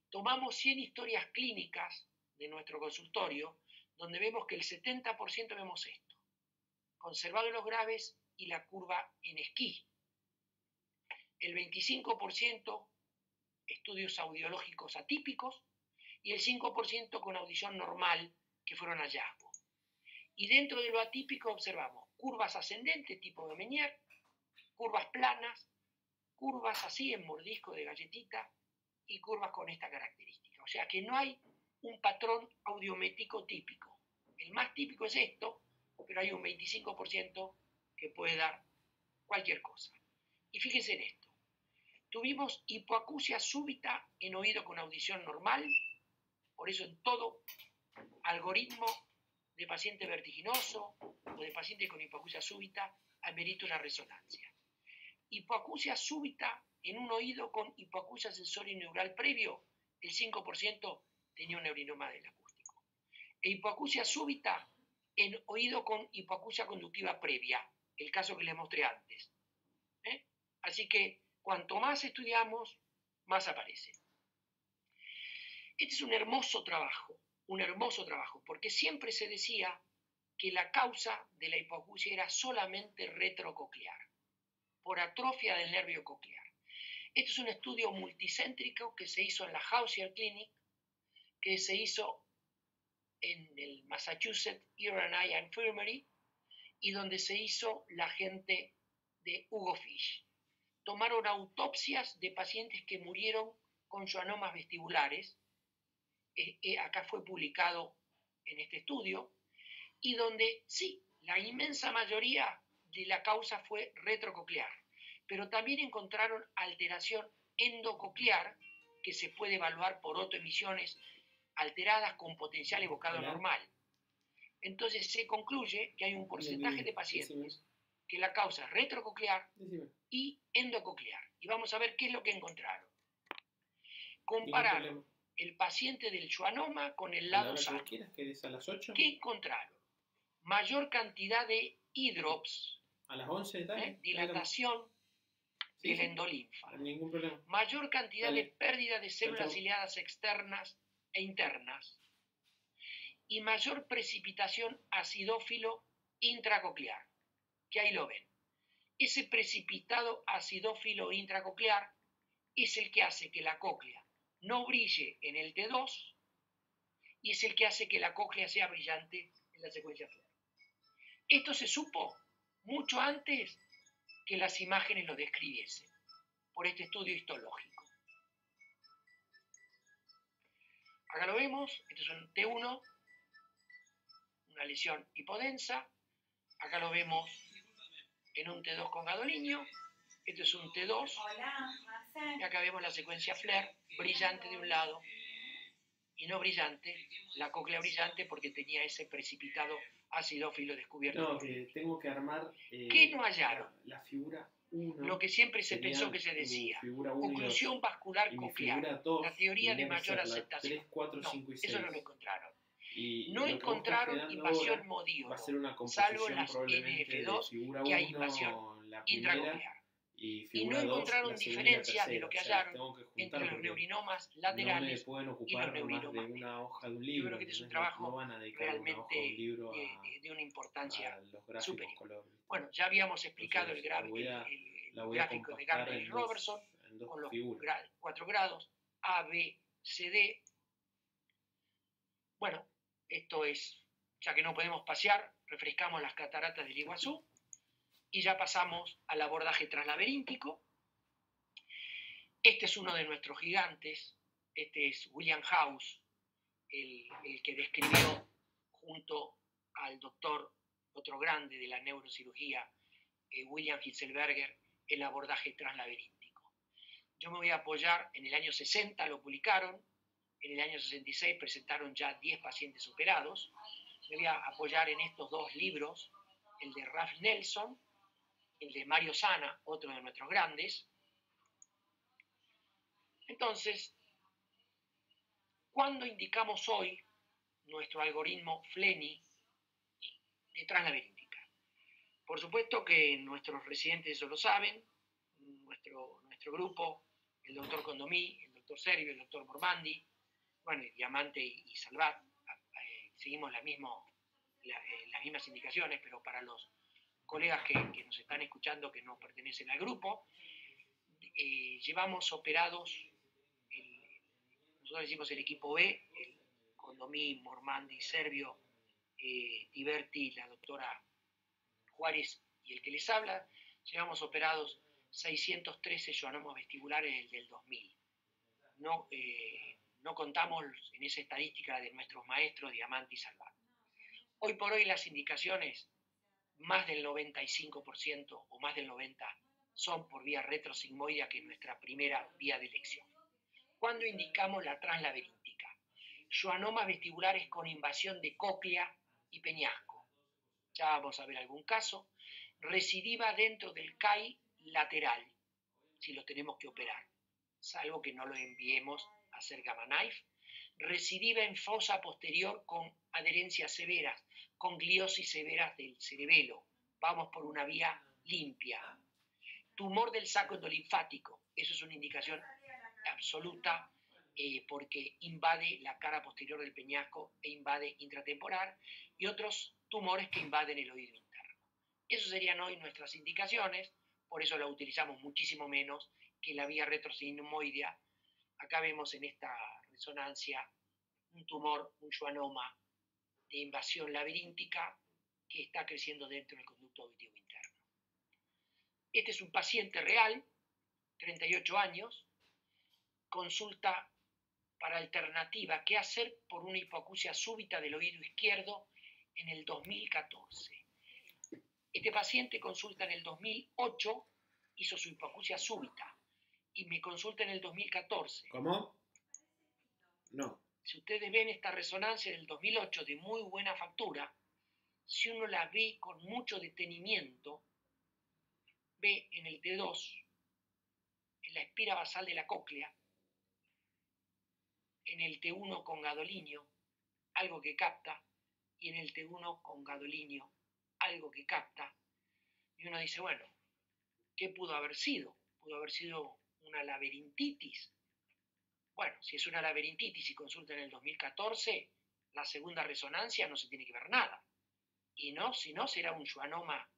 Tomamos 100 historias clínicas de nuestro consultorio donde vemos que el 70% vemos esto, conservado en los graves y la curva en esquí. El 25% estudios audiológicos atípicos y el 5% con audición normal, que fueron hallazgos. Y dentro de lo atípico observamos curvas ascendentes tipo de Menier, curvas planas, curvas así en mordisco de galletita y curvas con esta característica. O sea que no hay un patrón audiométrico típico. El más típico es esto, pero hay un 25% que puede dar cualquier cosa. Y fíjense en esto. Tuvimos hipoacusia súbita en oído con audición normal, por eso en todo algoritmo de paciente vertiginoso o de paciente con hipoacusia súbita amerita una resonancia. Hipoacusia súbita en un oído con hipoacusia sensorio neural previo, el 5% tenía un neurinoma del acústico. E hipoacusia súbita en oído con hipoacusia conductiva previa, el caso que les mostré antes. Así que cuanto más estudiamos, más aparece. Este es un hermoso trabajo, porque siempre se decía que la causa de la hipoacusia era solamente retrococlear, por atrofia del nervio coclear. Este es un estudio multicéntrico que se hizo en la Hauser Clinic, que se hizo en el Massachusetts Ear and Eye Infirmary y donde se hizo la gente de Hugo Fish. Tomaron autopsias de pacientes que murieron con schwannomas vestibulares, acá fue publicado en este estudio, y donde sí, la inmensa mayoría de la causa fue retrococlear, pero también encontraron alteración endococlear que se puede evaluar por autoemisiones alteradas con potencial evocado normal. Entonces se concluye que hay un porcentaje de pacientes que la causa es retrococlear y endococlear. Y vamos a ver qué es lo que encontraron. Compararon el paciente del schwannoma con el lado sano. ¿Qué encontraron? Mayor cantidad de e-drops. A las 11, dale. Dilatación del endolinfa. Ningún problema. Mayor cantidad de pérdida de células ciliadas externas e internas. Y mayor precipitación acidófilo intracoclear. Que ahí lo ven. Ese precipitado acidófilo intracoclear es el que hace que la cóclea no brille en el T2 y es el que hace que la cóclea sea brillante en la secuencia Flair. Esto se supo mucho antes que las imágenes lo describiesen, por este estudio histológico. Acá lo vemos, este es un T1, una lesión hipodensa. Acá lo vemos en un T2 con gadolinio. Este es un T2. Y acá vemos la secuencia Flair, brillante de un lado y no brillante, la cóclea brillante porque tenía ese precipitado acidófilo descubierto. No, que tengo que armar... ¿Qué no hallaron? La figura 1. Lo que siempre se pensó que se decía. Oclusión vascular coclear. La teoría de mayor aceptación. 3, 4, 5 y 6. Eso no lo encontraron. Y no encontraron invasión modíolo, salvo en las NF2 que hay invasión intracoclear. Y no encontraron diferencia de lo que hallaron entre los neurinomas laterales y los neurinomas. Yo creo que este es un trabajo realmente de una importancia superior. Bueno, ya habíamos explicado el gráfico de Gardner y Robertson, con los 4 grados, A, B, C, D. Bueno, esto es, ya que no podemos pasear, refrescamos las cataratas del Iguazú y ya pasamos al abordaje translaberíntico. Este es uno de nuestros gigantes, este es William House, el que describió junto al doctor, otro grande de la neurocirugía, William Hitzelberger, el abordaje translaberíntico. Yo me voy a apoyar, en el año 60 lo publicaron, en el año 66 presentaron ya 10 pacientes operados. Me voy a apoyar en estos 2 libros, el de Ralph Nelson, el de Mario Sana, otro de nuestros grandes. Entonces, ¿cuándo indicamos hoy nuestro algoritmo Flenny de translaberíntica? Por supuesto que nuestros residentes eso lo saben, nuestro grupo, el doctor Condomí, el doctor Servio, el doctor Mormandi, bueno, y Diamante y Salvat, seguimos las mismas indicaciones, pero para los colegas que nos están escuchando que no pertenecen al grupo, llevamos operados, nosotros decimos el equipo B, el Condomí, Mormandi, Servio, Tiberti, la doctora Juárez y el que les habla, llevamos operados 613 schwannomas vestibulares del 2000. No contamos en esa estadística de nuestros maestros Diamante y Salvat. Hoy por hoy las indicaciones, más del 95% o más del 90% son por vía retrosigmoidea, que es nuestra primera vía de elección. ¿Cuándo indicamos la translaberíntica? Schwannomas vestibulares con invasión de cóclea y peñasco. Ya vamos a ver algún caso. Recidiva dentro del CAI lateral, si lo tenemos que operar, salvo que no lo enviemos a hacer gamma knife. Recidiva en fosa posterior con adherencias severas, con gliosis severas del cerebelo. Vamos por una vía limpia. Tumor del saco endolinfático, eso es una indicación absoluta porque invade la cara posterior del peñasco e invade intratemporal, y otros tumores que invaden el oído interno. Esas serían hoy nuestras indicaciones, por eso la utilizamos muchísimo menos que la vía retrosigmoidea. Acá vemos en esta resonancia un tumor, un schwannoma de invasión laberíntica que está creciendo dentro del conducto auditivo interno. Este es un paciente real, 38 años, consulta para alternativa, ¿qué hacer por una hipoacusia súbita del oído izquierdo en el 2014? Este paciente consulta en el 2008, hizo su hipoacusia súbita, y me consulta en el 2014. ¿Cómo? No. Si ustedes ven esta resonancia del 2008 de muy buena factura, si uno la ve con mucho detenimiento, ve en el T2, en la espira basal de la cóclea, en el T1 con gadolinio, algo que capta, y en el T1 con gadolinio, algo que capta, y uno dice, bueno, ¿qué pudo haber sido? ¿Pudo haber sido una laberintitis? Bueno, si es una laberintitis y consulta en el 2014, la segunda resonancia no se tiene que ver nada. Y no, si no, será un schwannoma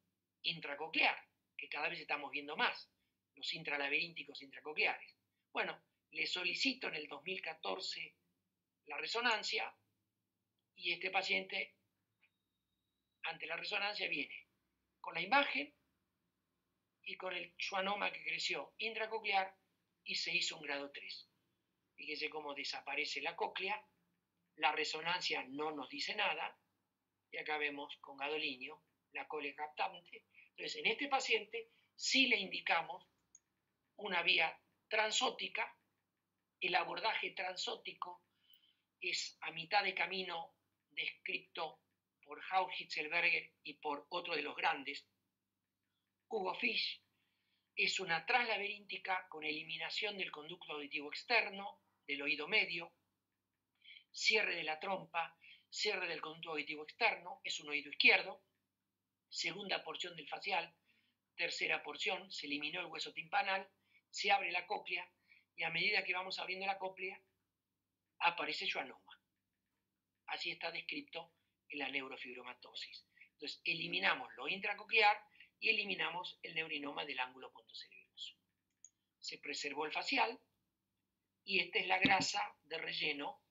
intracoclear, que cada vez estamos viendo más, los intralaberínticos intracocleares. Bueno, le solicito en el 2014 la resonancia, y este paciente, ante la resonancia, viene con la imagen y con el schwannoma que creció intracoclear y se hizo un grado 3. Fíjense cómo desaparece la cóclea, la resonancia no nos dice nada, y acá vemos con gadolinio la cóclea captante. Entonces, en este paciente sí le indicamos una vía transótica. El abordaje transótico es a mitad de camino descrito por Howard Hitzelberger y por otro de los grandes, Hugo Fisch. Es una translaberíntica con eliminación del conducto auditivo externo, del oído medio, cierre de la trompa, cierre del conducto auditivo externo, es un oído izquierdo, segunda porción del facial, tercera porción, se eliminó el hueso timpanal, se abre la cóclea, y a medida que vamos abriendo la cóclea, aparece schwannoma. Así está descrito en la neurofibromatosis. Entonces, eliminamos lo intracoclear y eliminamos el neurinoma del ángulo pontocerebroso. se preservó el facial, y esta es la grasa de relleno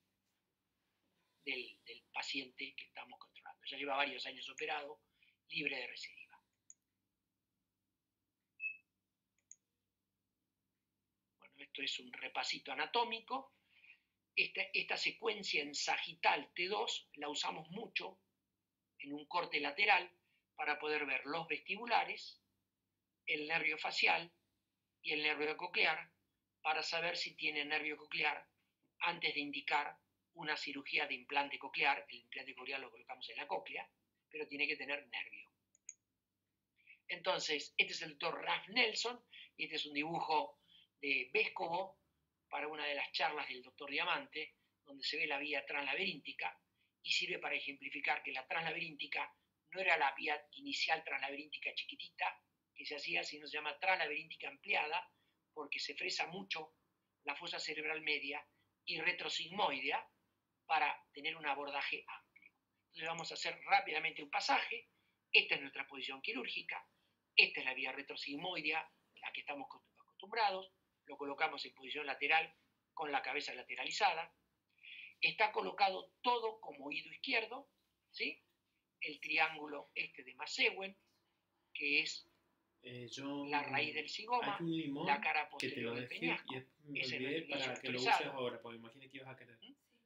del paciente que estamos controlando. Ya lleva varios años operado, libre de recidiva. Bueno, esto es un repasito anatómico. Esta secuencia en sagital T2 la usamos mucho en un corte lateral para poder ver los vestibulares, el nervio facial y el nervio coclear, para saber si tiene nervio coclear antes de indicar una cirugía de implante coclear. El implante coclear lo colocamos en la cóclea, pero tiene que tener nervio. Entonces, este es el doctor Ralph Nelson, y este es un dibujo de Vescovo para una de las charlas del doctor Diamante, donde se ve la vía translaberíntica, y sirve para ejemplificar que la translaberíntica no era la vía inicial translaberíntica chiquitita que se hacía, sino se llama translaberíntica ampliada, porque se fresa mucho la fosa cerebral media y retrosigmoidea para tener un abordaje amplio. Entonces vamos a hacer rápidamente un pasaje. Esta es nuestra posición quirúrgica, esta es la vía retrosigmoidea a la que estamos acostumbrados, lo colocamos en posición lateral con la cabeza lateralizada. Está colocado todo como oído izquierdo, ¿sí? El triángulo este de Macewen, que es la raíz del zigoma, la cara posterior del peñasco. Ese es el para que lo uses ahora, porque imagínate que ibas a querer.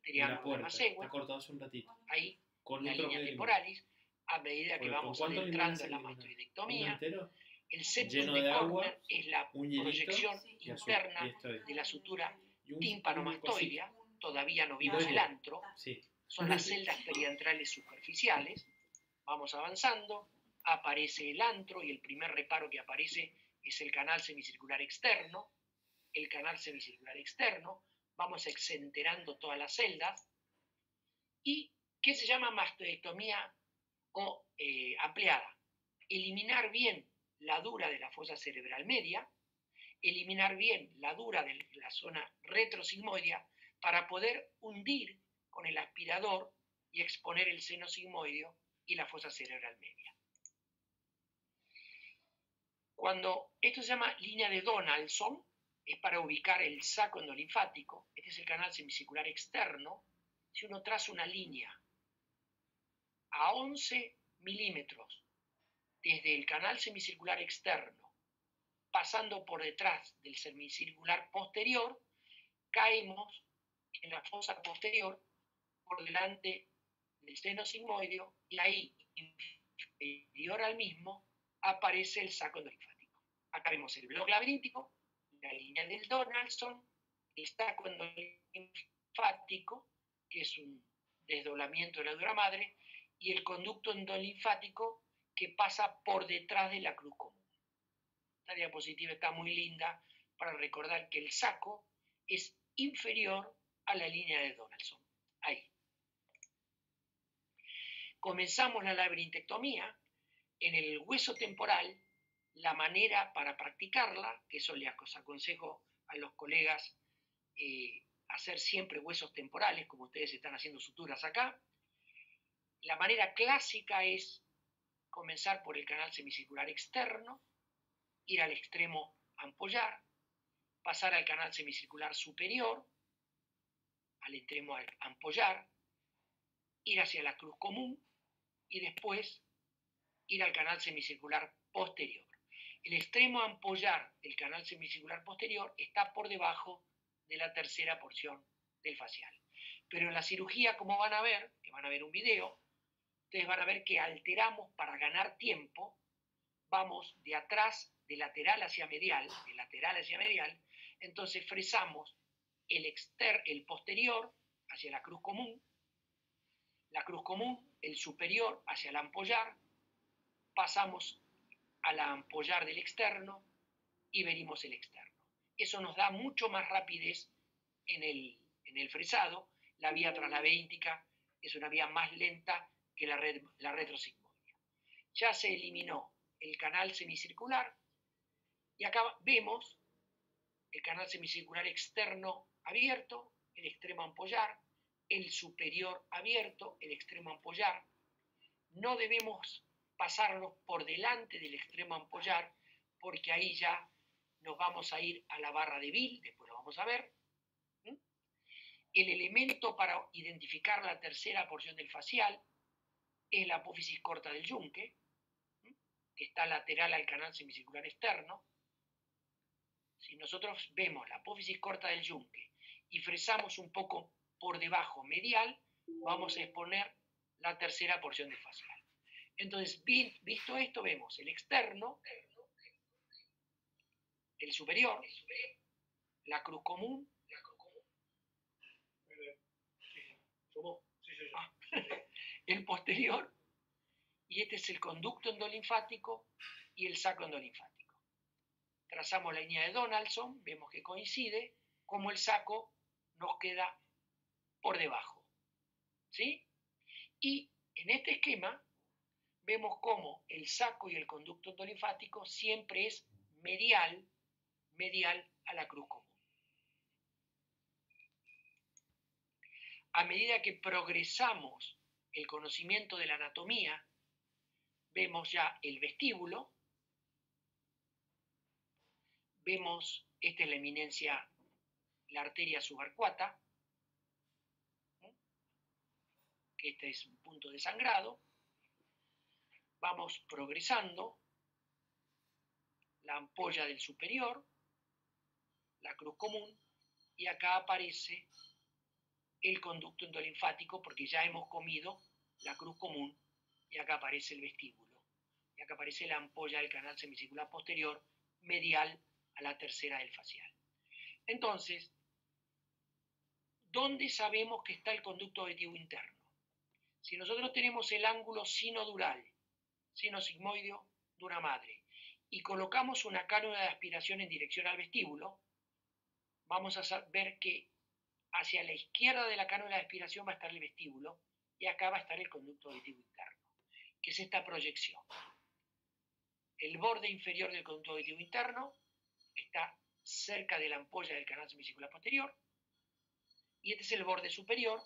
Triángulo de Macewen. Está cortado hace un ratito. Ahí, con la línea temporalis, a medida que vamos adentrando en la mastoidectomía. El septum de Corner es la proyección interna de la sutura tímpano-mastoidea. Todavía no vimos el antro. Sí. Son las celdas periantrales superficiales. Vamos avanzando. Aparece el antro, y el primer reparo que aparece es el canal semicircular externo. El canal semicircular externo. Vamos exenterando todas las celdas. ¿Y qué se llama mastoidectomía o ampliada? Eliminar bien la dura de la fosa cerebral media, eliminar bien la dura de la zona retrosigmoidea para poder hundir con el aspirador y exponer el seno sigmoideo y la fosa cerebral media. Cuando esto se llama línea de Donaldson, es para ubicar el saco endolinfático. Este es el canal semicircular externo. Si uno traza una línea a 11 milímetros desde el canal semicircular externo, pasando por detrás del semicircular posterior, caemos en la fosa posterior por delante del seno sigmoideo, y ahí, inferior al mismo, aparece el saco endolinfático. Acá vemos el bloque laberíntico, la línea del Donaldson, el saco endolinfático, que es un desdoblamiento de la dura madre, y el conducto endolinfático que pasa por detrás de la cruz común. Esta diapositiva está muy linda para recordar que el saco es inferior a la línea de Donaldson. Ahí. Comenzamos la labirintectomía. En el hueso temporal, la manera para practicarla, que eso les aconsejo a los colegas, hacer siempre huesos temporales, como ustedes están haciendo suturas acá. La manera clásica es comenzar por el canal semicircular externo, ir al extremo ampollar, pasar al canal semicircular superior, al extremo ampollar, ir hacia la cruz común y después ir al canal semicircular posterior. El extremo ampollar del canal semicircular posterior está por debajo de la tercera porción del facial. Pero en la cirugía, como van a ver, que van a ver un video, ustedes van a ver que alteramos para ganar tiempo, vamos de atrás, de lateral hacia medial, entonces fresamos el posterior hacia la cruz común, el superior hacia el ampollar, pasamos a la ampollar del externo y venimos el externo. Eso nos da mucho más rapidez en el fresado. La vía translaberíntica es una vía más lenta que la retrosigmoidea. Ya se eliminó el canal semicircular y acá vemos el canal semicircular externo abierto, el extremo ampollar, el superior abierto, el extremo ampollar. No debemos pasarlos por delante del extremo ampollar, porque ahí ya nos vamos a ir a la barra de Bill, después lo vamos a ver. El elemento para identificar la tercera porción del facial es la apófisis corta del yunque, que está lateral al canal semicircular externo. Si nosotros vemos la apófisis corta del yunque y fresamos un poco por debajo medial, vamos a exponer la tercera porción del facial. Entonces, visto esto, vemos el externo, el superior, la cruz común, el posterior, y este es el conducto endolinfático y el saco endolinfático. Trazamos la línea de Donaldson, vemos que coincide, como el saco nos queda por debajo. ¿Sí? Y en este esquema vemos cómo el saco y el conducto endolinfático siempre es medial a la cruz común. A medida que progresamos el conocimiento de la anatomía, vemos ya el vestíbulo, vemos, esta es la eminencia, la arteria subarcuata, que este es un punto de sangrado. Vamos progresando, la ampolla del superior, la cruz común, y acá aparece el conducto endolinfático, porque ya hemos comido la cruz común, y acá aparece el vestíbulo, y acá aparece la ampolla del canal semicircular posterior, medial a la tercera del facial. Entonces, ¿dónde sabemos que está el conducto auditivo interno? Si nosotros tenemos el ángulo sinodural, sino-sigmoideo, dura madre, y colocamos una cánula de aspiración en dirección al vestíbulo, vamos a ver que hacia la izquierda de la cánula de aspiración va a estar el vestíbulo y acá va a estar el conducto auditivo interno, que es esta proyección. El borde inferior del conducto auditivo interno está cerca de la ampolla del canal semicircular posterior y este es el borde superior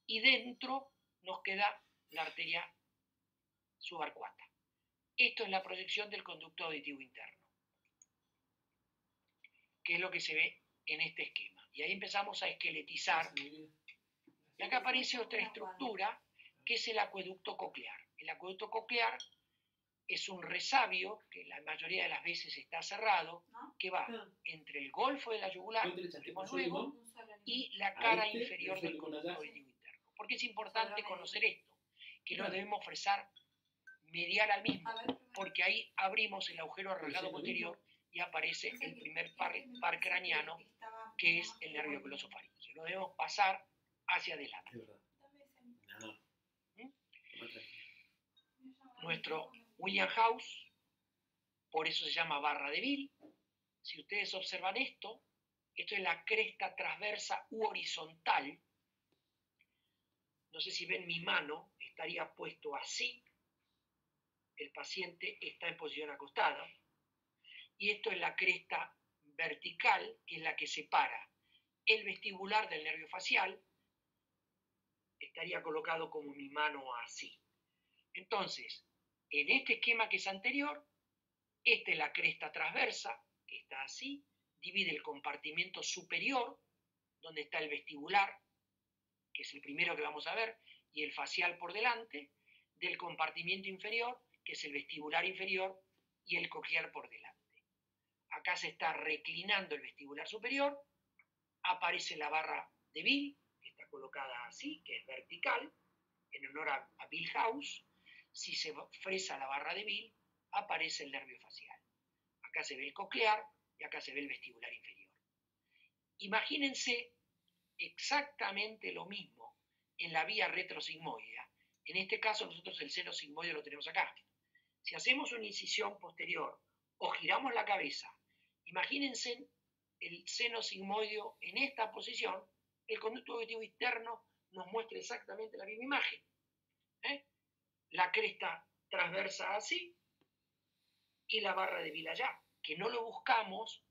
y dentro nos queda la arteria subarcuata. Esto es la proyección del conducto auditivo interno, que es lo que se ve en este esquema. Y ahí empezamos a esqueletizar. Y acá aparece otra estructura, que es el acueducto coclear. El acueducto coclear es un resabio, que la mayoría de las veces está cerrado, que va entre el golfo de la yugular, luego, y la cara inferior del conducto auditivo interno. ¿Por qué es importante conocer esto? Que lo debemos fresar medial al mismo, porque ahí abrimos el agujero rasgado posterior y aparece el primer par craneano, que es el nervio glosofaríngeo. Lo debemos pasar hacia adelante. Nuestro William House, por eso se llama barra de Bill. Si ustedes observan esto es la cresta transversa u horizontal. No sé si ven mi mano, estaría puesto así. El paciente está en posición acostada. Y esto es la cresta vertical, que es la que separa el vestibular del nervio facial. Estaría colocado como mi mano así. Entonces, en este esquema que es anterior, esta es la cresta transversa, que está así, divide el compartimento superior, donde está el vestibular, que es el primero que vamos a ver, y el facial por delante, del compartimento inferior, que es el vestibular inferior, y el coclear por delante. Acá se está reclinando el vestibular superior, aparece la barra de Bill, que está colocada así, que es vertical, en honor a Bill House. Si se fresa la barra de Bill, aparece el nervio facial. Acá se ve el coclear y acá se ve el vestibular inferior. Imagínense exactamente lo mismo en la vía retrosigmoidea. En este caso nosotros el seno sigmoideo lo tenemos acá. Si hacemos una incisión posterior o giramos la cabeza, imagínense el seno sigmoideo en esta posición, el conducto auditivo interno nos muestra exactamente la misma imagen. La cresta transversa así y la barra de Bill allá, que no lo buscamos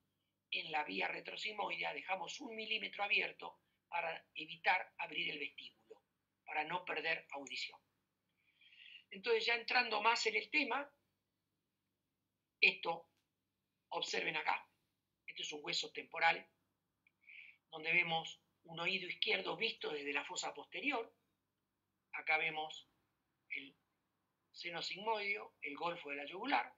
en la vía retrosigmoidea, dejamos 1 milímetro abierto para evitar abrir el vestíbulo, para no perder audición. Entonces, ya entrando más en el tema, esto, observen acá, Este es un hueso temporal, donde vemos un oído izquierdo visto desde la fosa posterior. Acá vemos el seno sigmoideo, el golfo de la yugular,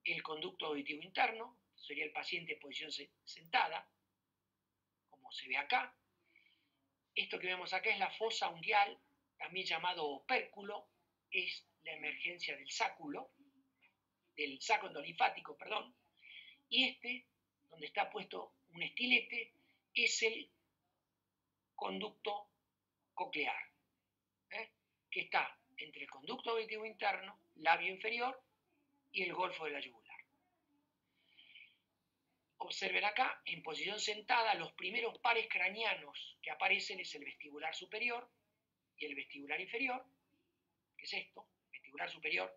el conducto auditivo interno, sería el paciente en posición sentada, como se ve acá. Esto que vemos acá es la fosa unguial, también llamado opérculo, es la emergencia del sáculo, del saco endolinfático, perdón, y este, donde está puesto un estilete, es el conducto coclear, que está entre el conducto auditivo interno, labio inferior y el golfo de la yugular. Observen acá, en posición sentada, los primeros pares craneanos que aparecen es el vestibular superior y el vestibular inferior, que es esto, vestibular superior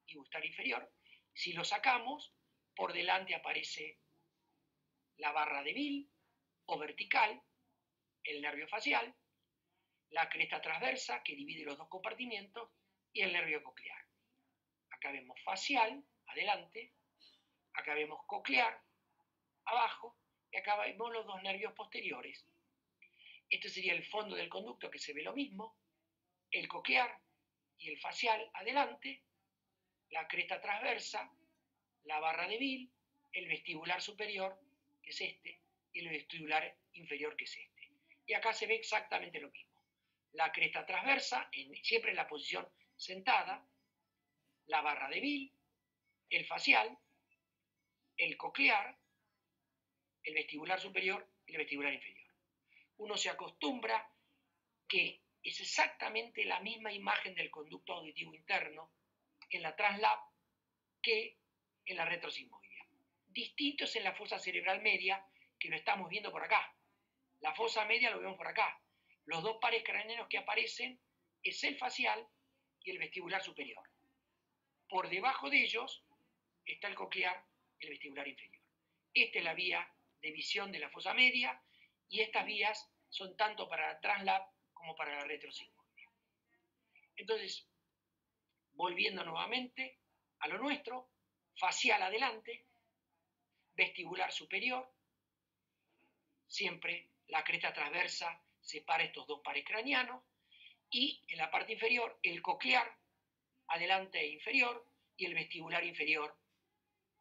y gustar inferior. Si lo sacamos, por delante aparece la barra de Bill o vertical, el nervio facial, la cresta transversa que divide los dos compartimientos y el nervio coclear. Acá vemos facial, adelante, acá vemos coclear, abajo, y acá vemos los dos nervios posteriores. Este sería el fondo del conducto, que se ve lo mismo, el coclear y el facial adelante, la cresta transversa, la barra de Bill, el vestibular superior, que es este, y el vestibular inferior, que es este. Y acá se ve exactamente lo mismo. La cresta transversa, siempre en la posición sentada, la barra de Bill, el facial, el coclear, el vestibular superior y el vestibular inferior. Uno se acostumbra que es exactamente la misma imagen del conducto auditivo interno en la translab que en la retrosigmoidea. Distintos en la fosa cerebral media, que lo estamos viendo por acá. La fosa media lo vemos por acá. Los dos pares craneanos que aparecen es el facial y el vestibular superior. Por debajo de ellos está el coclear y el vestibular inferior. Esta es la vía de visión de la fosa media y estas vías son tanto para la translab como para la retrosigmoidea. Entonces, volviendo nuevamente a lo nuestro, facial adelante, vestibular superior, siempre la cresta transversa separa estos dos pares craneanos, y en la parte inferior el coclear adelante e inferior y el vestibular inferior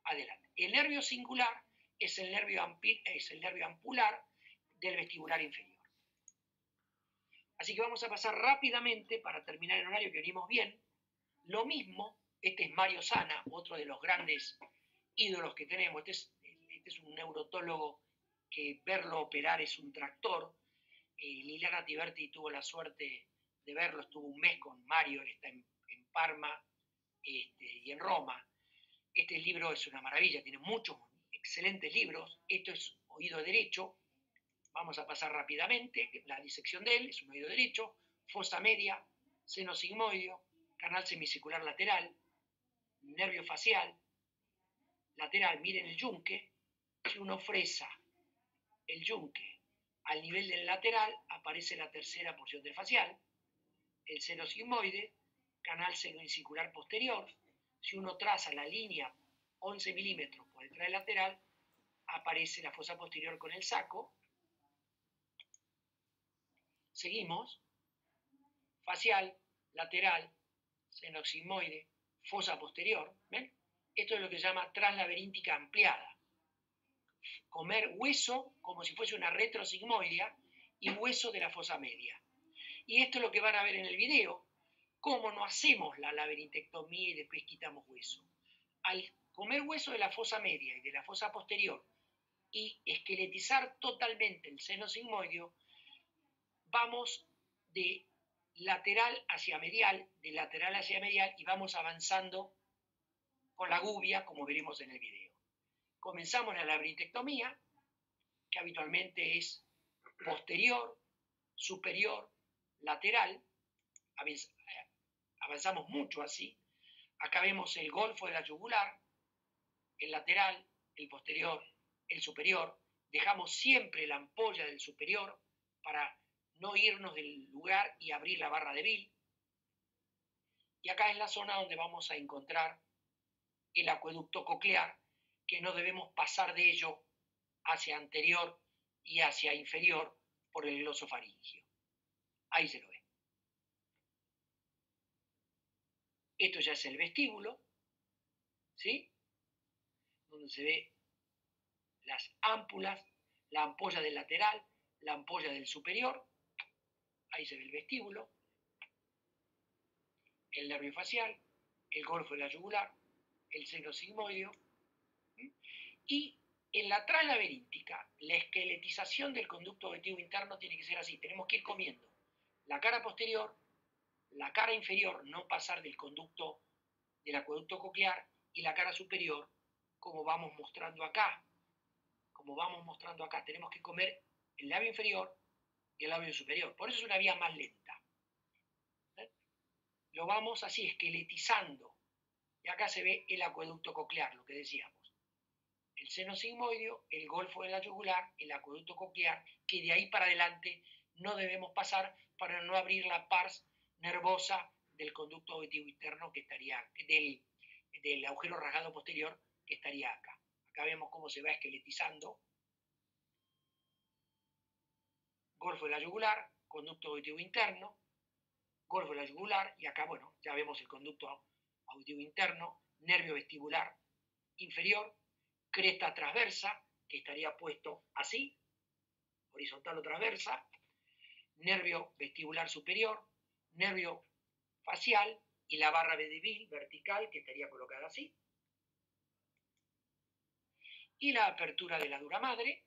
adelante. El nervio singular es el nervio ampular del vestibular inferior. Así que vamos a pasar rápidamente, para terminar el horario, que venimos bien. Lo mismo, este es Mario Sana, otro de los grandes ídolos que tenemos. Este es un neurotólogo que verlo operar es un tractor. Liliana Tiberti tuvo la suerte de verlo, estuvo un mes con Mario, él está en Parma y en Roma. Este libro es una maravilla, tiene muchos excelentes libros. Esto es oído derecho. Vamos a pasar rápidamente. La disección de él es un oído derecho, fosa media, seno sigmoideo, canal semicircular lateral, nervio facial, lateral. Miren el yunque. Si uno fresa el yunque al nivel del lateral, aparece la tercera porción del facial, el seno sigmoide, canal semicircular posterior. Si uno traza la línea 11 milímetros por detrás del lateral, aparece la fosa posterior con el saco. Seguimos. Facial, lateral, seno sigmoide, fosa posterior. ¿Ven? Esto es lo que se llama translaberíntica ampliada. Comer hueso como si fuese una retrosigmoidea y hueso de la fosa media. Y esto es lo que van a ver en el video, cómo no hacemos la laberintectomía y después quitamos hueso. Al comer hueso de la fosa media y de la fosa posterior y esqueletizar totalmente el seno sigmoideo, vamos de lateral hacia medial, de lateral hacia medial, y vamos avanzando con la gubia, como veremos en el video. Comenzamos la laberintectomía, que habitualmente es posterior, superior, lateral. Avanzamos mucho así. Acá vemos el golfo de la yugular, el lateral, el posterior, el superior. Dejamos siempre la ampolla del superior para no irnos del lugar y abrir la barra de Bill. Y acá es la zona donde vamos a encontrar el acueducto coclear, que no debemos pasar de ello hacia anterior y hacia inferior por el glosofaringio. Ahí se lo ve. Esto ya es el vestíbulo, ¿sí? Donde se ve las ámpulas, la ampolla del lateral, la ampolla del superior. Ahí se ve el vestíbulo, el nervio facial, el golfo de la yugular, el seno sigmoideo. Y en la translaberíntica, la esqueletización del conducto auditivo interno tiene que ser así. Tenemos que ir comiendo la cara posterior, la cara inferior, no pasar del conducto del acueducto coclear, y la cara superior, como vamos mostrando acá. Como vamos mostrando acá, tenemos que comer el labio inferior y el labio superior. Por eso es una vía más lenta. Lo vamos así, esqueletizando. Y acá se ve el acueducto coclear, lo que decíamos. El seno sigmoideo, el golfo de la yugular, el acueducto coclear, que de ahí para adelante no debemos pasar para no abrir la pars nervosa del conducto auditivo interno que estaría, del agujero rasgado posterior que estaría acá. Acá vemos cómo se va esqueletizando. Golfo de la yugular, conducto auditivo interno, golfo de la yugular, y acá, bueno, ya vemos el conducto auditivo interno, nervio vestibular inferior, cresta transversa, que estaría puesto así, horizontal o transversa, nervio vestibular superior, nervio facial y la barra de Bill vertical, que estaría colocada así, y la apertura de la dura madre,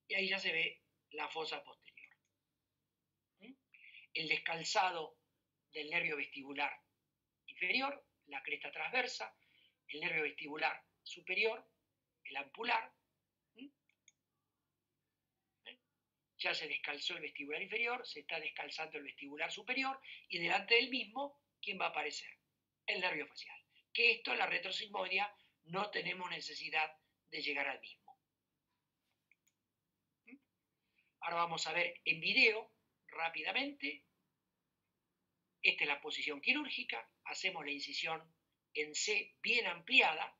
y ahí ya se ve la fosa posterior. El descalzado del nervio vestibular inferior, la cresta transversa, el nervio vestibular superior, el ampular. Ya se descalzó el vestibular inferior, se está descalzando el vestibular superior, y delante del mismo, ¿quién va a aparecer? El nervio facial. Que esto en la retrosigmoidea no tenemos necesidad de llegar al mismo. Ahora vamos a ver en video, rápidamente. Esta es la posición quirúrgica. Hacemos la incisión en C bien ampliada.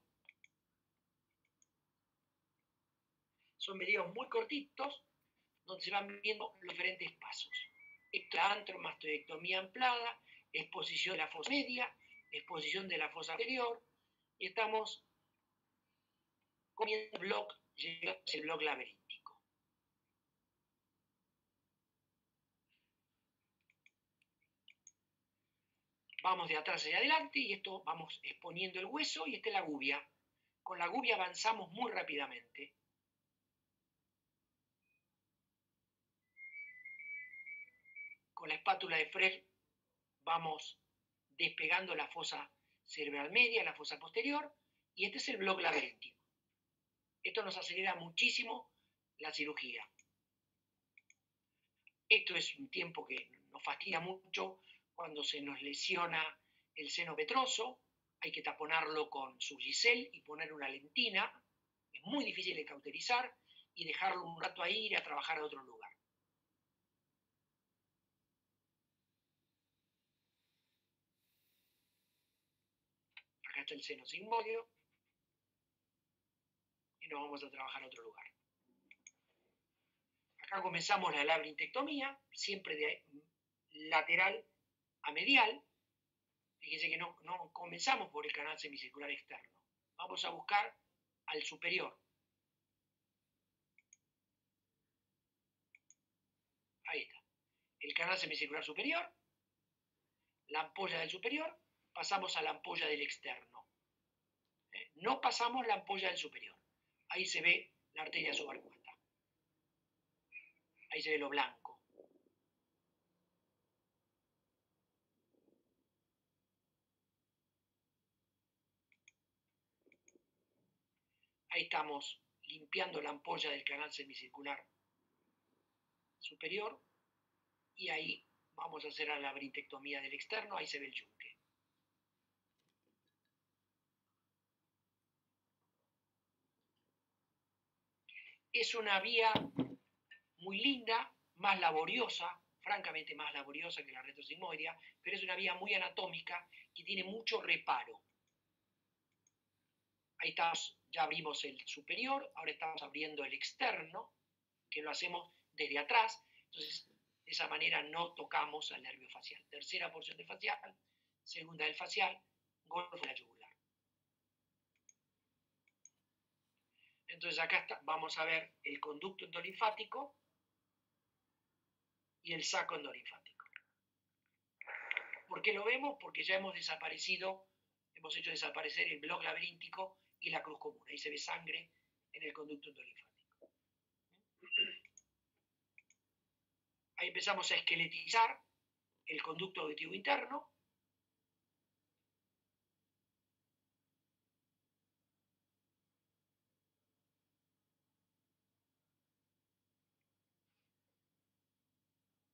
Son videos muy cortitos, donde se van viendo los diferentes pasos. Esto es la antromastoidectomía ampliada, exposición de la fosa media, exposición de la fosa anterior, y estamos comiendo el bloque laberíntico. Vamos de atrás hacia adelante, y esto vamos exponiendo el hueso, y esta es la gubia. Con la gubia avanzamos muy rápidamente. Con la espátula de Frey vamos despegando la fosa cerebral media, la fosa posterior, y este es el bloque laberíntico. Esto nos acelera muchísimo la cirugía. Esto es un tiempo que nos fastidia mucho cuando se nos lesiona el seno petroso. Hay que taponarlo con Surgicel y poner una lentina. Es muy difícil de cauterizar, y dejarlo un rato ahí y ir a trabajar a otro lugar. Acá está el seno sigmoideo y nos vamos a trabajar a otro lugar. Acá comenzamos la labrintectomía, siempre de lateral a medial. Fíjense que no comenzamos por el canal semicircular externo. Vamos a buscar al superior. Ahí está. El canal semicircular superior, la ampolla del superior, pasamos a la ampolla del externo. No pasamos la ampolla del superior. Ahí se ve la arteria subarcuata. Ahí se ve lo blanco. Ahí estamos limpiando la ampolla del canal semicircular superior, y ahí vamos a hacer la labrintectomía del externo. Ahí se ve el yunque. Es una vía muy linda, más laboriosa, francamente más laboriosa que la retrosigmoidea, pero es una vía muy anatómica que tiene mucho reparo. Ahí estamos ya abrimos el superior, ahora estamos abriendo el externo, que lo hacemos desde atrás, entonces de esa manera no tocamos al nervio facial. Tercera porción del facial, segunda del facial, golfo de la yugular. Entonces acá vamos a ver el conducto endolinfático y el saco endolinfático. ¿Por qué lo vemos? Porque ya hemos hecho desaparecer el bloque laberíntico y la cruz común. Ahí se ve sangre en el conducto endolinfático. Ahí empezamos a esqueletizar el conducto auditivo interno.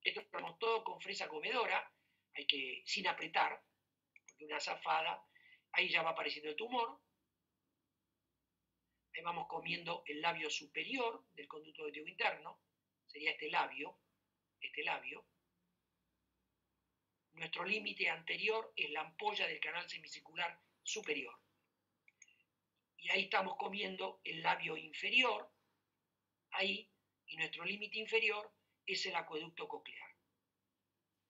Esto lo hacemos todo con fresa comedora, sin apretar, porque una zafada, ahí ya va apareciendo el tumor. Ahí vamos comiendo el labio superior del conducto auditivo interno, sería este labio. Nuestro límite anterior es la ampolla del canal semicircular superior. Y ahí estamos comiendo el labio inferior, ahí, y nuestro límite inferior es el acueducto coclear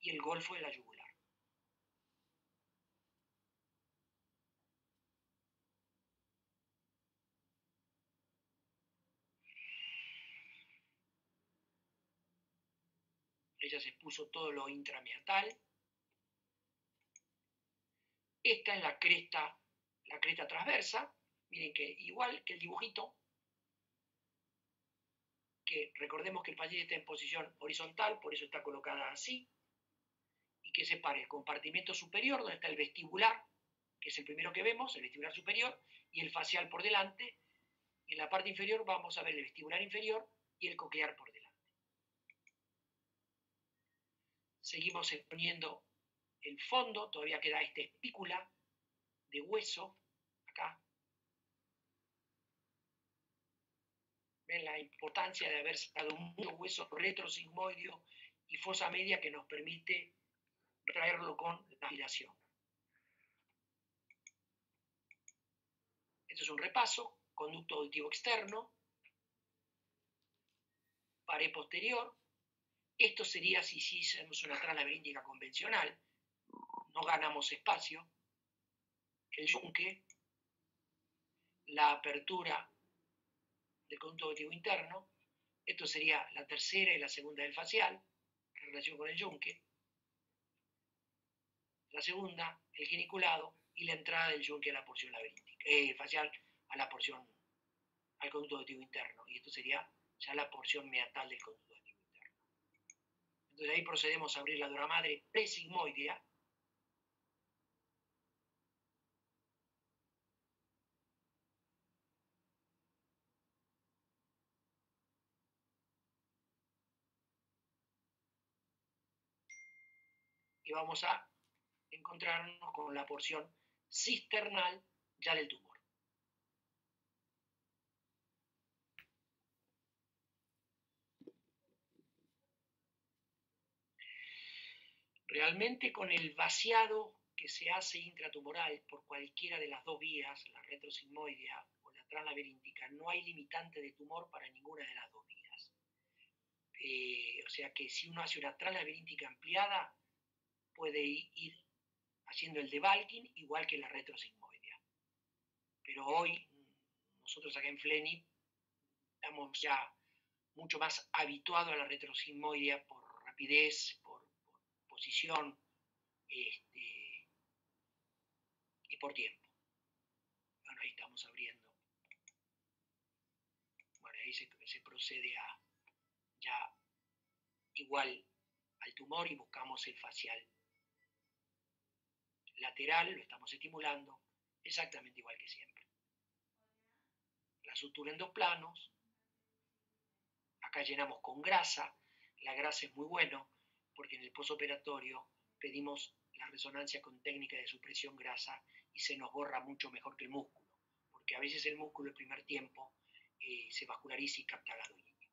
y el golfo de la yugular. Ella se puso todo lo intrameatal. Esta es la cresta transversa. Miren que igual que el dibujito, que recordemos que el paciente está en posición horizontal, por eso está colocada así, y que separe el compartimento superior, donde está el vestibular, que es el primero que vemos, el vestibular superior, y el facial por delante, y en la parte inferior vamos a ver el vestibular inferior y el coclear por delante. Seguimos exponiendo el fondo, todavía queda esta espícula de hueso, acá. Ven la importancia de haber sacado mucho hueso retrosigmoideo y fosa media que nos permite traerlo con la aspiración. Este es un repaso, conducto auditivo externo, pared posterior. Esto sería si hiciésemos una translaberíntica convencional, no ganamos espacio, el yunque, la apertura del conducto auditivo interno, esto sería la tercera y la segunda del facial, en relación con el yunque, la segunda, el geniculado, y la entrada del yunque a la porción laberíntica, facial a la porción, al conducto auditivo interno, y esto sería ya la porción meatal del conducto auditivo interno. Entonces ahí procedemos a abrir la dura madre presigmoidea, y vamos a encontrarnos con la porción cisternal ya del tumor. Realmente con el vaciado que se hace intratumoral por cualquiera de las dos vías, la retrosigmoidea o la translaberíntica, no hay limitante de tumor para ninguna de las dos vías. O sea que si uno hace una translaberíntica ampliada, puede ir haciendo el debulking igual que la retrosigmoidea. Pero hoy, nosotros acá en FLENI, estamos ya mucho más habituados a la retrosigmoidea por rapidez, por posición y por tiempo. Bueno, ahí estamos abriendo. Bueno, ahí se procede a ya igual al tumor y buscamos el facial lateral, lo estamos estimulando exactamente igual que siempre. La sutura en dos planos. Acá llenamos con grasa. La grasa es muy bueno porque en el postoperatorio pedimos la resonancia con técnica de supresión grasa y se nos borra mucho mejor que el músculo, porque a veces el músculo el primer tiempo se vasculariza y capta gado niño.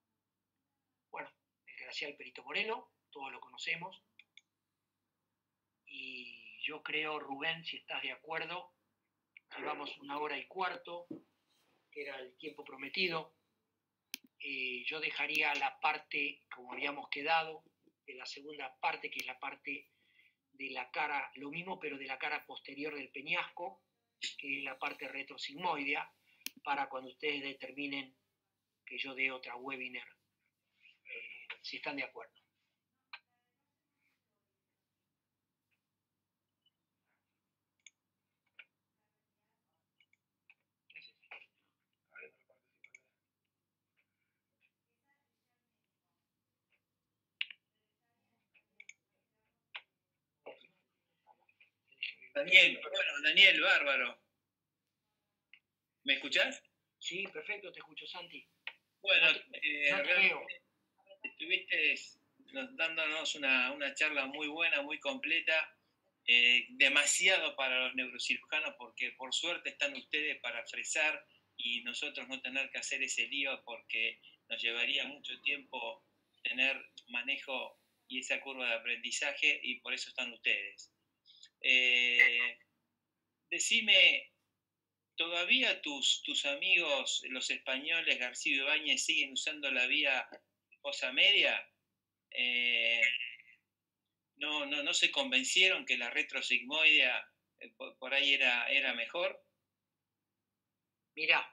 Bueno, el glacial Perito Moreno, todos lo conocemos, y yo creo, Rubén, si estás de acuerdo, llevamos 1 hora y cuarto, que era el tiempo prometido. Yo dejaría la parte, como habíamos quedado, de la segunda parte, que es la parte de la cara, lo mismo, pero de la cara posterior del peñasco, que es la parte retrosigmoidea, para cuando ustedes determinen que yo dé otra webinar, si están de acuerdo. Daniel, bueno, Daniel, bárbaro. ¿Me escuchás? Sí, perfecto, te escucho, Santi. Bueno, no te veo. Estuviste dándonos una charla muy buena, muy completa, demasiado para los neurocirujanos, porque por suerte están ustedes para fresar y nosotros no tener que hacer ese lío, porque nos llevaría mucho tiempo tener manejo y esa curva de aprendizaje, y por eso están ustedes. Decime, ¿todavía tus amigos, los españoles, García Ibáñez, siguen usando la vía fosa media? ¿No se convencieron que la retrosigmoidea por ahí era mejor? Mirá,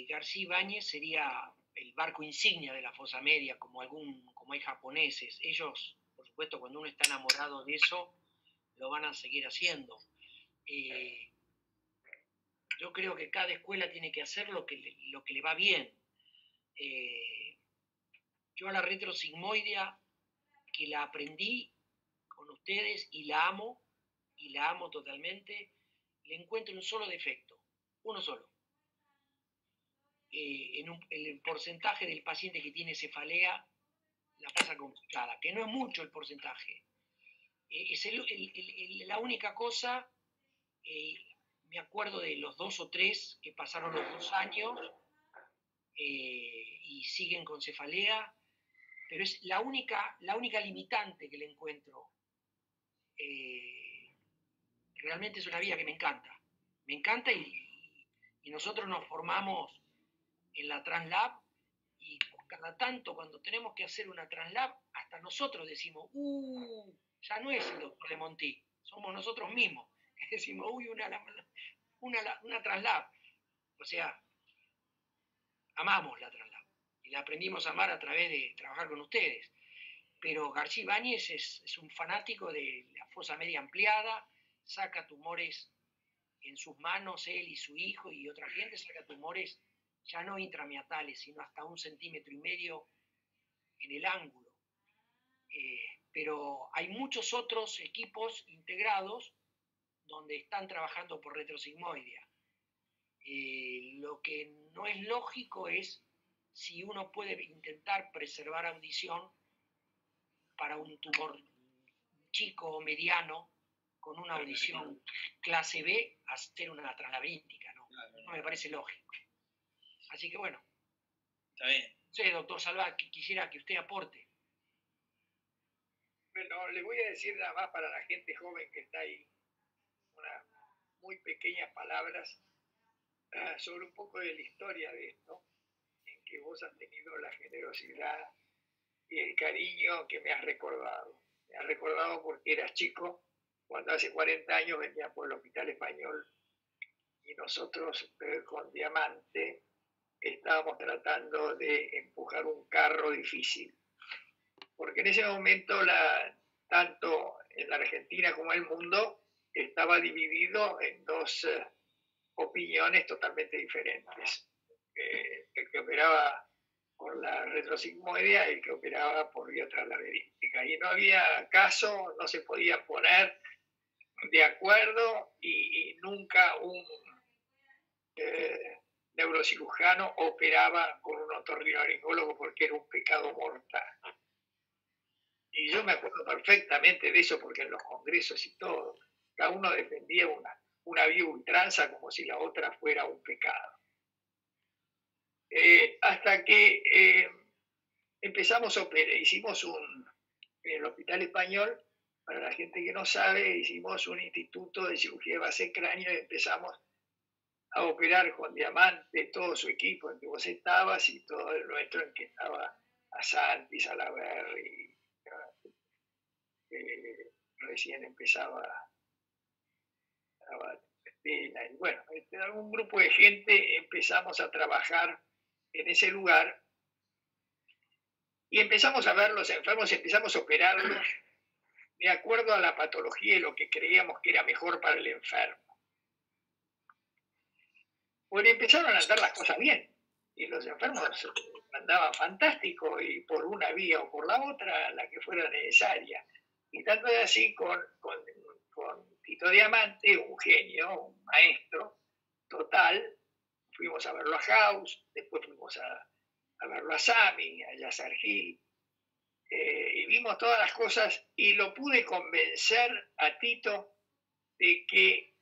García Ibáñez sería el barco insignia de la fosa media, como hay japoneses. Ellos, por supuesto, cuando uno está enamorado de eso, lo van a seguir haciendo. Yo creo que cada escuela tiene que hacer lo que le va bien. Yo a la retrosigmoidea, que la aprendí con ustedes y la amo totalmente, le encuentro un solo defecto, uno solo. En el porcentaje del paciente que tiene cefalea la pasa complicada, que no es mucho el porcentaje. Es la única cosa, me acuerdo de los 2 o 3 que pasaron los 2 años y siguen con cefalea, pero es la única limitante que le encuentro. Realmente es una vía que me encanta y nosotros nos formamos en la Translab y cada tanto cuando tenemos que hacer una Translab, hasta nosotros decimos, ya no es el doctor de Monti, somos nosotros mismos, que decimos, una Translab. O sea, amamos la Translab y la aprendimos a amar a través de trabajar con ustedes. Pero García Ibáñez es un fanático de la fosa media ampliada, saca tumores en sus manos, él y su hijo y otra gente, saca tumores ya no intramiatales, sino hasta 1,5 centímetros en el ángulo. Pero hay muchos otros equipos integrados donde están trabajando por retrosigmoidea. Lo que no es lógico es si uno puede intentar preservar audición para un tumor chico o mediano con una audición clase B, hacer una translabíríntica, ¿no? No me parece lógico. Así que bueno. Está bien. Sí, doctor Salvat, quisiera que usted aporte. Bueno, le voy a decir nada más para la gente joven que está ahí, unas muy pequeñas palabras sobre un poco de la historia de esto, en que vos has tenido la generosidad y el cariño que me has recordado. Me has recordado porque eras chico, cuando hace 40 años venía por el Hospital Español y nosotros con Diamante estábamos tratando de empujar un carro difícil. Porque en ese momento, tanto en la Argentina como en el mundo, estaba dividido en 2 opiniones totalmente diferentes. El que operaba por la retrosigmoidea y el que operaba por vía translabíríntica. Y no había caso, no se podía poner de acuerdo y nunca un neurocirujano operaba con un otorrinolaringólogo porque era un pecado mortal. Y yo me acuerdo perfectamente de eso porque en los congresos y todo, cada uno defendía una vía ultranza como si la otra fuera un pecado. Hasta que empezamos a operar, hicimos en el Hospital Español, para la gente que no sabe, hicimos un instituto de cirugía de base cráneo y empezamos a operar con Diamante, todo su equipo en que vos estabas y todo el nuestro en que estaba a Santi, Salaberry, recién empezaba Estela, y bueno, un grupo de gente empezamos a trabajar en ese lugar y empezamos a ver los enfermos, empezamos a operarlos de acuerdo a la patología y lo que creíamos que era mejor para el enfermo. Pues empezaron a andar las cosas bien y los enfermos andaban fantástico y por una vía o por la otra, la que fuera necesaria. Y tanto es así con Tito Diamante, un genio, un maestro total. Fuimos a verlo a House, después fuimos a verlo a Sami, a Yasser Gil, y vimos todas las cosas y lo pude convencer a Tito de que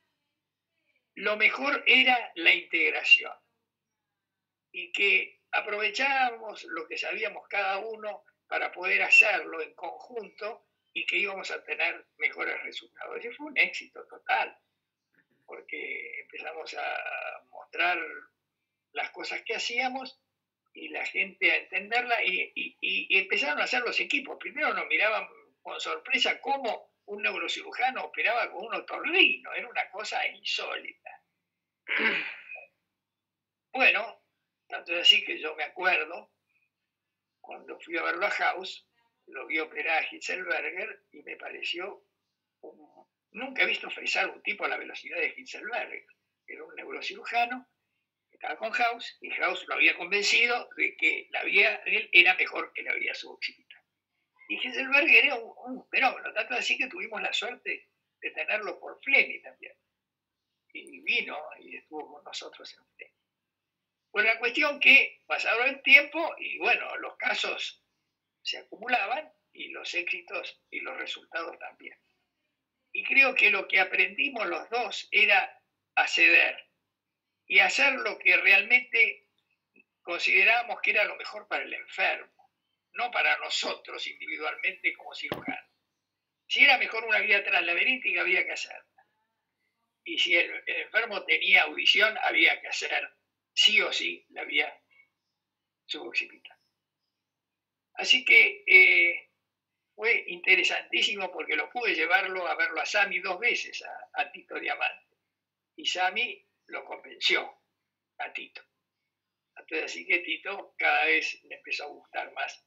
lo mejor era la integración y que aprovechábamos lo que sabíamos cada uno para poder hacerlo en conjunto y que íbamos a tener mejores resultados. Y fue un éxito total, porque empezamos a mostrar las cosas que hacíamos y la gente a entenderla y empezaron a hacer los equipos. Primero nos miraban con sorpresa cómo un neurocirujano operaba con un otorrino, era una cosa insólita. Bueno, tanto es así que yo me acuerdo, cuando fui a verlo a House, lo vi operar a Hitzelberger y me pareció, nunca he visto fresar un tipo a la velocidad de Hitzelberger. Era un neurocirujano, estaba con House y House lo había convencido de que la vía de él era mejor que la vía suboccipital. Y Hitzelberger era un fenómeno, tanto así que tuvimos la suerte de tenerlo por Flemi también. Y vino y estuvo con nosotros en Flemi. Pues la cuestión que pasaron el tiempo y bueno, los casos se acumulaban y los éxitos y los resultados también. Y creo que lo que aprendimos los dos era a ceder y hacer lo que realmente considerábamos que era lo mejor para el enfermo, no para nosotros individualmente como cirujanos. Si era mejor una vía translaberíntica, había que hacerla. Y si el enfermo tenía audición, había que hacer sí o sí la vía suboccipital. Así que fue interesantísimo porque lo pude llevarlo a verlo a Sami 2 veces, a Tito Diamante. Y Sami lo convenció a Tito. Entonces, así que Tito cada vez le empezó a gustar más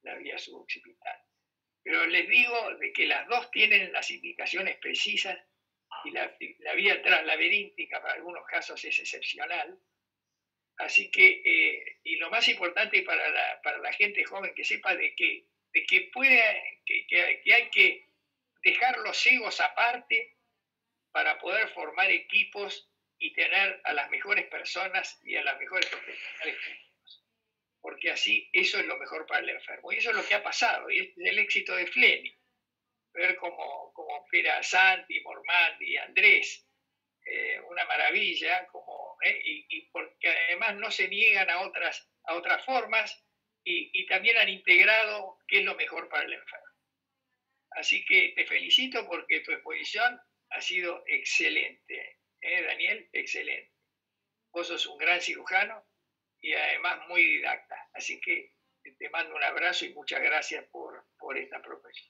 la vía suboccipital. Pero les digo de que las dos tienen las indicaciones precisas y la vía translaberíntica para algunos casos es excepcional. Así que, y lo más importante para la gente joven que sepa de que hay que dejar los egos aparte para poder formar equipos y tener a las mejores personas y a las mejores profesionales juntos. Porque así eso es lo mejor para el enfermo. Y eso es lo que ha pasado, y es el éxito de Flemi. Ver cómo opera Santi, Mormandi, Andrés, una maravilla, y porque además no se niegan a otras formas y también han integrado qué es lo mejor para el enfermo. Así que te felicito porque tu exposición ha sido excelente, Daniel, excelente. Vos sos un gran cirujano y además muy didacta. Así que te mando un abrazo y muchas gracias por esta propuesta.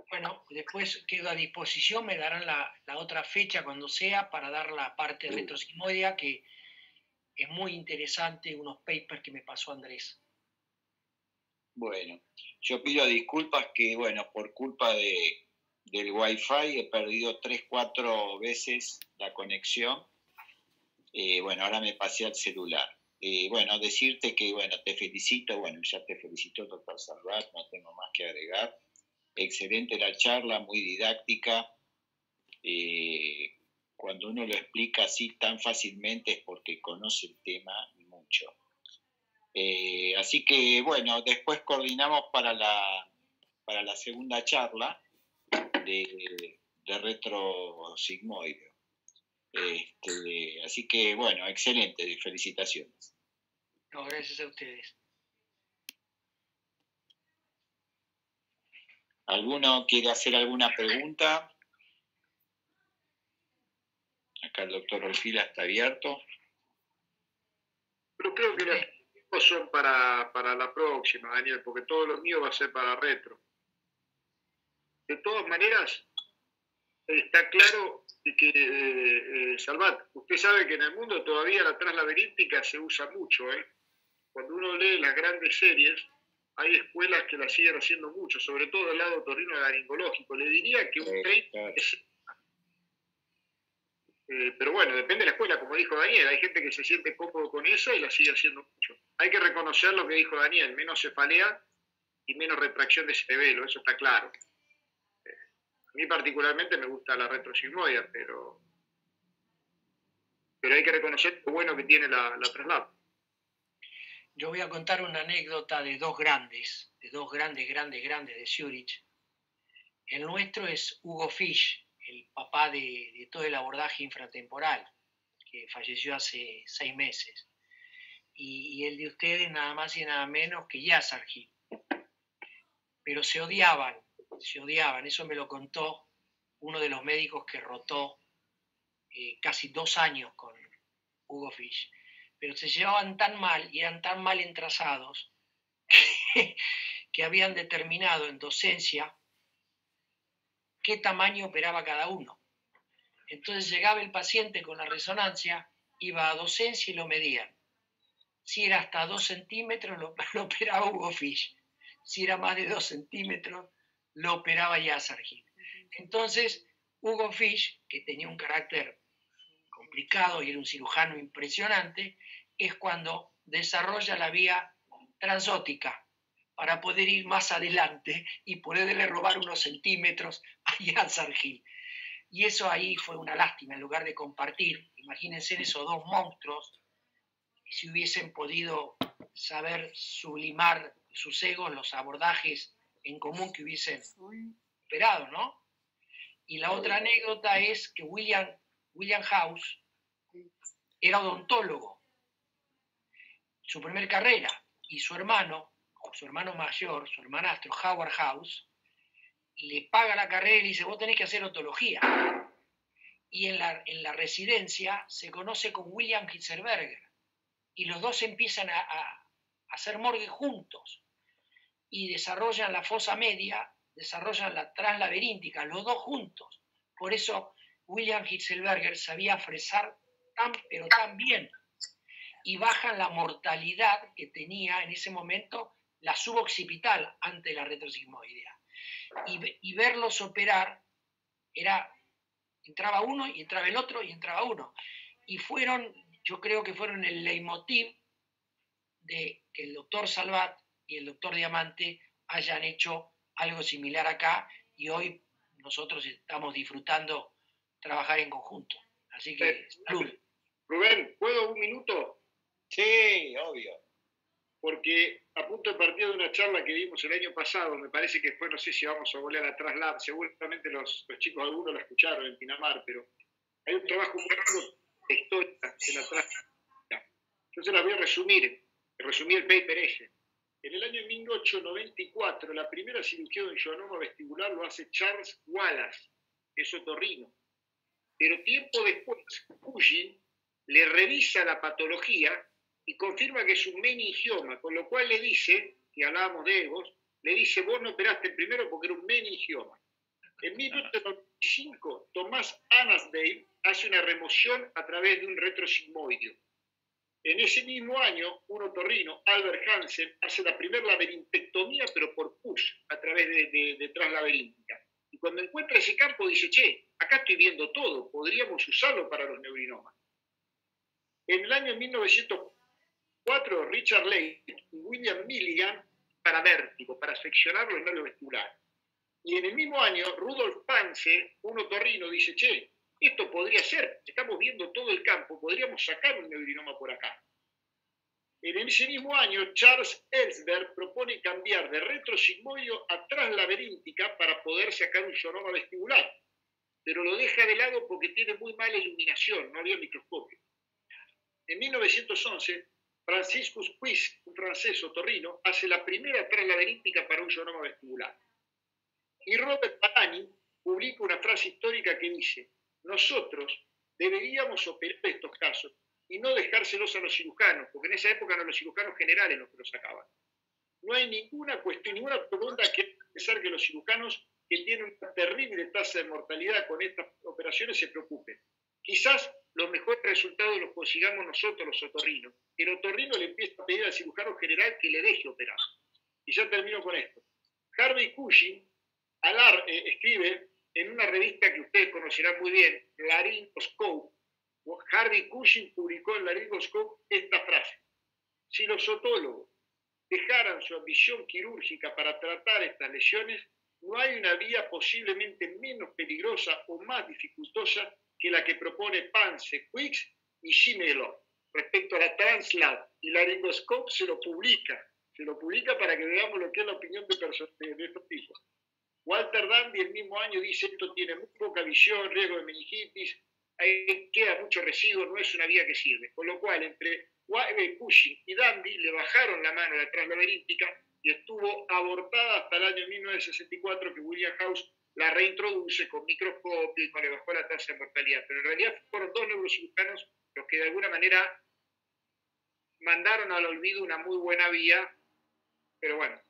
Bueno, después quedo a disposición, me darán la otra fecha cuando sea para dar la parte retrosigmoidea, que es muy interesante, unos papers que me pasó Andrés. Bueno, yo pido disculpas que, bueno, por culpa del Wi-Fi he perdido 3-4 veces la conexión. Bueno, ahora me pasé al celular. Bueno, decirte que, bueno, te felicito, bueno, ya te felicito, doctor Salvat, no tengo más que agregar. Excelente la charla, muy didáctica. Cuando uno lo explica así tan fácilmente es porque conoce el tema mucho. Así que, bueno, después coordinamos para la segunda charla de retrosigmoideo. Así que, bueno, excelente, felicitaciones. No, gracias a ustedes. ¿Alguno quiere hacer alguna pregunta? Acá el doctor Orfila está abierto. Pero creo que los tiempos son para la próxima, Daniel, porque todo lo mío va a ser para retro. De todas maneras, está claro que, Salvat, usted sabe que en el mundo todavía la translaberíntica se usa mucho, ¿eh? Cuando uno lee las grandes series, hay escuelas que la siguen haciendo mucho, sobre todo del lado otorrinolaringológico. Le diría que un 30 es... pero bueno, depende de la escuela, como dijo Daniel, hay gente que se siente cómodo con eso y la sigue haciendo mucho. Hay que reconocer lo que dijo Daniel, menos cefalea y menos retracción de cerebelo, eso está claro. A mí particularmente me gusta la retrosigmoide, pero hay que reconocer lo bueno que tiene la traslado. Yo voy a contar una anécdota de dos grandes de Zurich. El nuestro es Hugo Fish, el papá de todo el abordaje infratemporal, que falleció hace 6 meses. Y el de ustedes nada más y nada menos que Yazargi. Pero se odiaban, eso me lo contó uno de los médicos que rotó casi 2 años con Hugo Fish. Pero se llevaban tan mal y eran tan mal entrazados que habían determinado en docencia qué tamaño operaba cada uno. Entonces llegaba el paciente con la resonancia, iba a docencia y lo medían. Si era hasta 2 centímetros, lo operaba Hugo Fish. Si era más de 2 centímetros, lo operaba Yazargi. Entonces, Hugo Fish, que tenía un carácter complicado y era un cirujano impresionante, es cuando desarrolla la vía transótica para poder ir más adelante y poderle robar unos centímetros a Yazargi. Y eso ahí fue una lástima, en lugar de compartir. Imagínense esos dos monstruos, si hubiesen podido saber sublimar sus egos, los abordajes en común que hubiesen operado, ¿no? Y la otra anécdota es que William House era odontólogo, su primer carrera, y su hermano mayor, su hermanastro, Howard House, le paga la carrera y le dice, vos tenés que hacer odontología. Y en la residencia se conoce con William Hitzelberger, y los dos empiezan a hacer morgue juntos, y desarrollan la fosa media, desarrollan la translaberíntica, los dos juntos. Por eso William Hitzelberger sabía fresar pero tan bien, y bajan la mortalidad que tenía en ese momento la suboccipital ante la retrosigmoidea. Y verlos operar entraba uno y entraba el otro y entraba uno. Y yo creo que fueron el leitmotiv de que el doctor Salvat y el doctor Diamante hayan hecho algo similar acá, y hoy nosotros estamos disfrutando trabajar en conjunto. Así que, salud. Rubén, ¿puedo un minuto? Sí, obvio. Porque a punto de partir de una charla que dimos el año pasado, me parece que fue, no sé si vamos a volver a Traslab, seguramente los chicos algunos la escucharon en Pinamar, pero hay un trabajo muy largo de historia de la Traslab. Entonces la voy a resumir el paper ese. En el año 1894, la primera cirugía de ioanoma vestibular lo hace Charles Wallace, que es otorrino. Pero tiempo después, Cushing le revisa la patología y confirma que es un meningioma, con lo cual le dice, si hablábamos de egos, le dice, vos no operaste primero porque era un meningioma. En 1895, Tomás Anasdale hace una remoción a través de un retrosigmoideo. En ese mismo año, un otorrino, Albert Hansen, hace la primera laberintectomía, pero por push, a través de translaberíntica. Y cuando encuentra ese campo dice, che, acá estoy viendo todo, podríamos usarlo para los neurinomas. En el año 1904, Richard Lake y William Milligan para vértigo, para seccionar los nervios vestibulares. Y en el mismo año, Rudolf Panse, un otorrino, dice, che, esto podría ser, estamos viendo todo el campo, podríamos sacar un neurinoma por acá. En ese mismo año, Charles Ellsberg propone cambiar de retrosigmoideo a translaberíntica para poder sacar un ionoma vestibular, pero lo deja de lado porque tiene muy mala iluminación, no había microscopio. En 1911, Franciscus Puig, un francés otorrino, hace la primera translaberíntica para un ionoma vestibular. Y Robert Palani publica una frase histórica que dice: nosotros deberíamos operar estos casos y no dejárselos a los cirujanos, porque en esa época eran los cirujanos generales los que los sacaban. No hay ninguna cuestión, ninguna pregunta que pensar que los cirujanos que tienen una terrible tasa de mortalidad con estas operaciones se preocupen. Quizás los mejores resultados los consigamos nosotros, los otorrinos. El otorrino le empieza a pedir al cirujano general que le deje operar. Y ya termino con esto. Harvey Cushing escribe en una revista que ustedes conocerán muy bien, Laryngoscope. Harvey Cushing publicó en Laryngoscope esta frase: si los otólogos dejaran su ambición quirúrgica para tratar estas lesiones, no hay una vía posiblemente menos peligrosa o más dificultosa que la que propone Pance, Quicks y Gimelot respecto a la TransLab. Y Laryngoscope se lo publica para que veamos lo que es la opinión de estos tipos. Walter Dandy el mismo año dice: esto tiene muy poca visión, riesgo de meningitis, queda mucho residuo, no es una vía que sirve. Con lo cual, entre Cushing y Dandy le bajaron la mano a la translaberíntica y estuvo abortada hasta el año 1964, que William House la reintroduce con microscopio y le bajó la tasa de mortalidad. Pero en realidad fueron dos neurocirujanos los que de alguna manera mandaron al olvido una muy buena vía, pero bueno.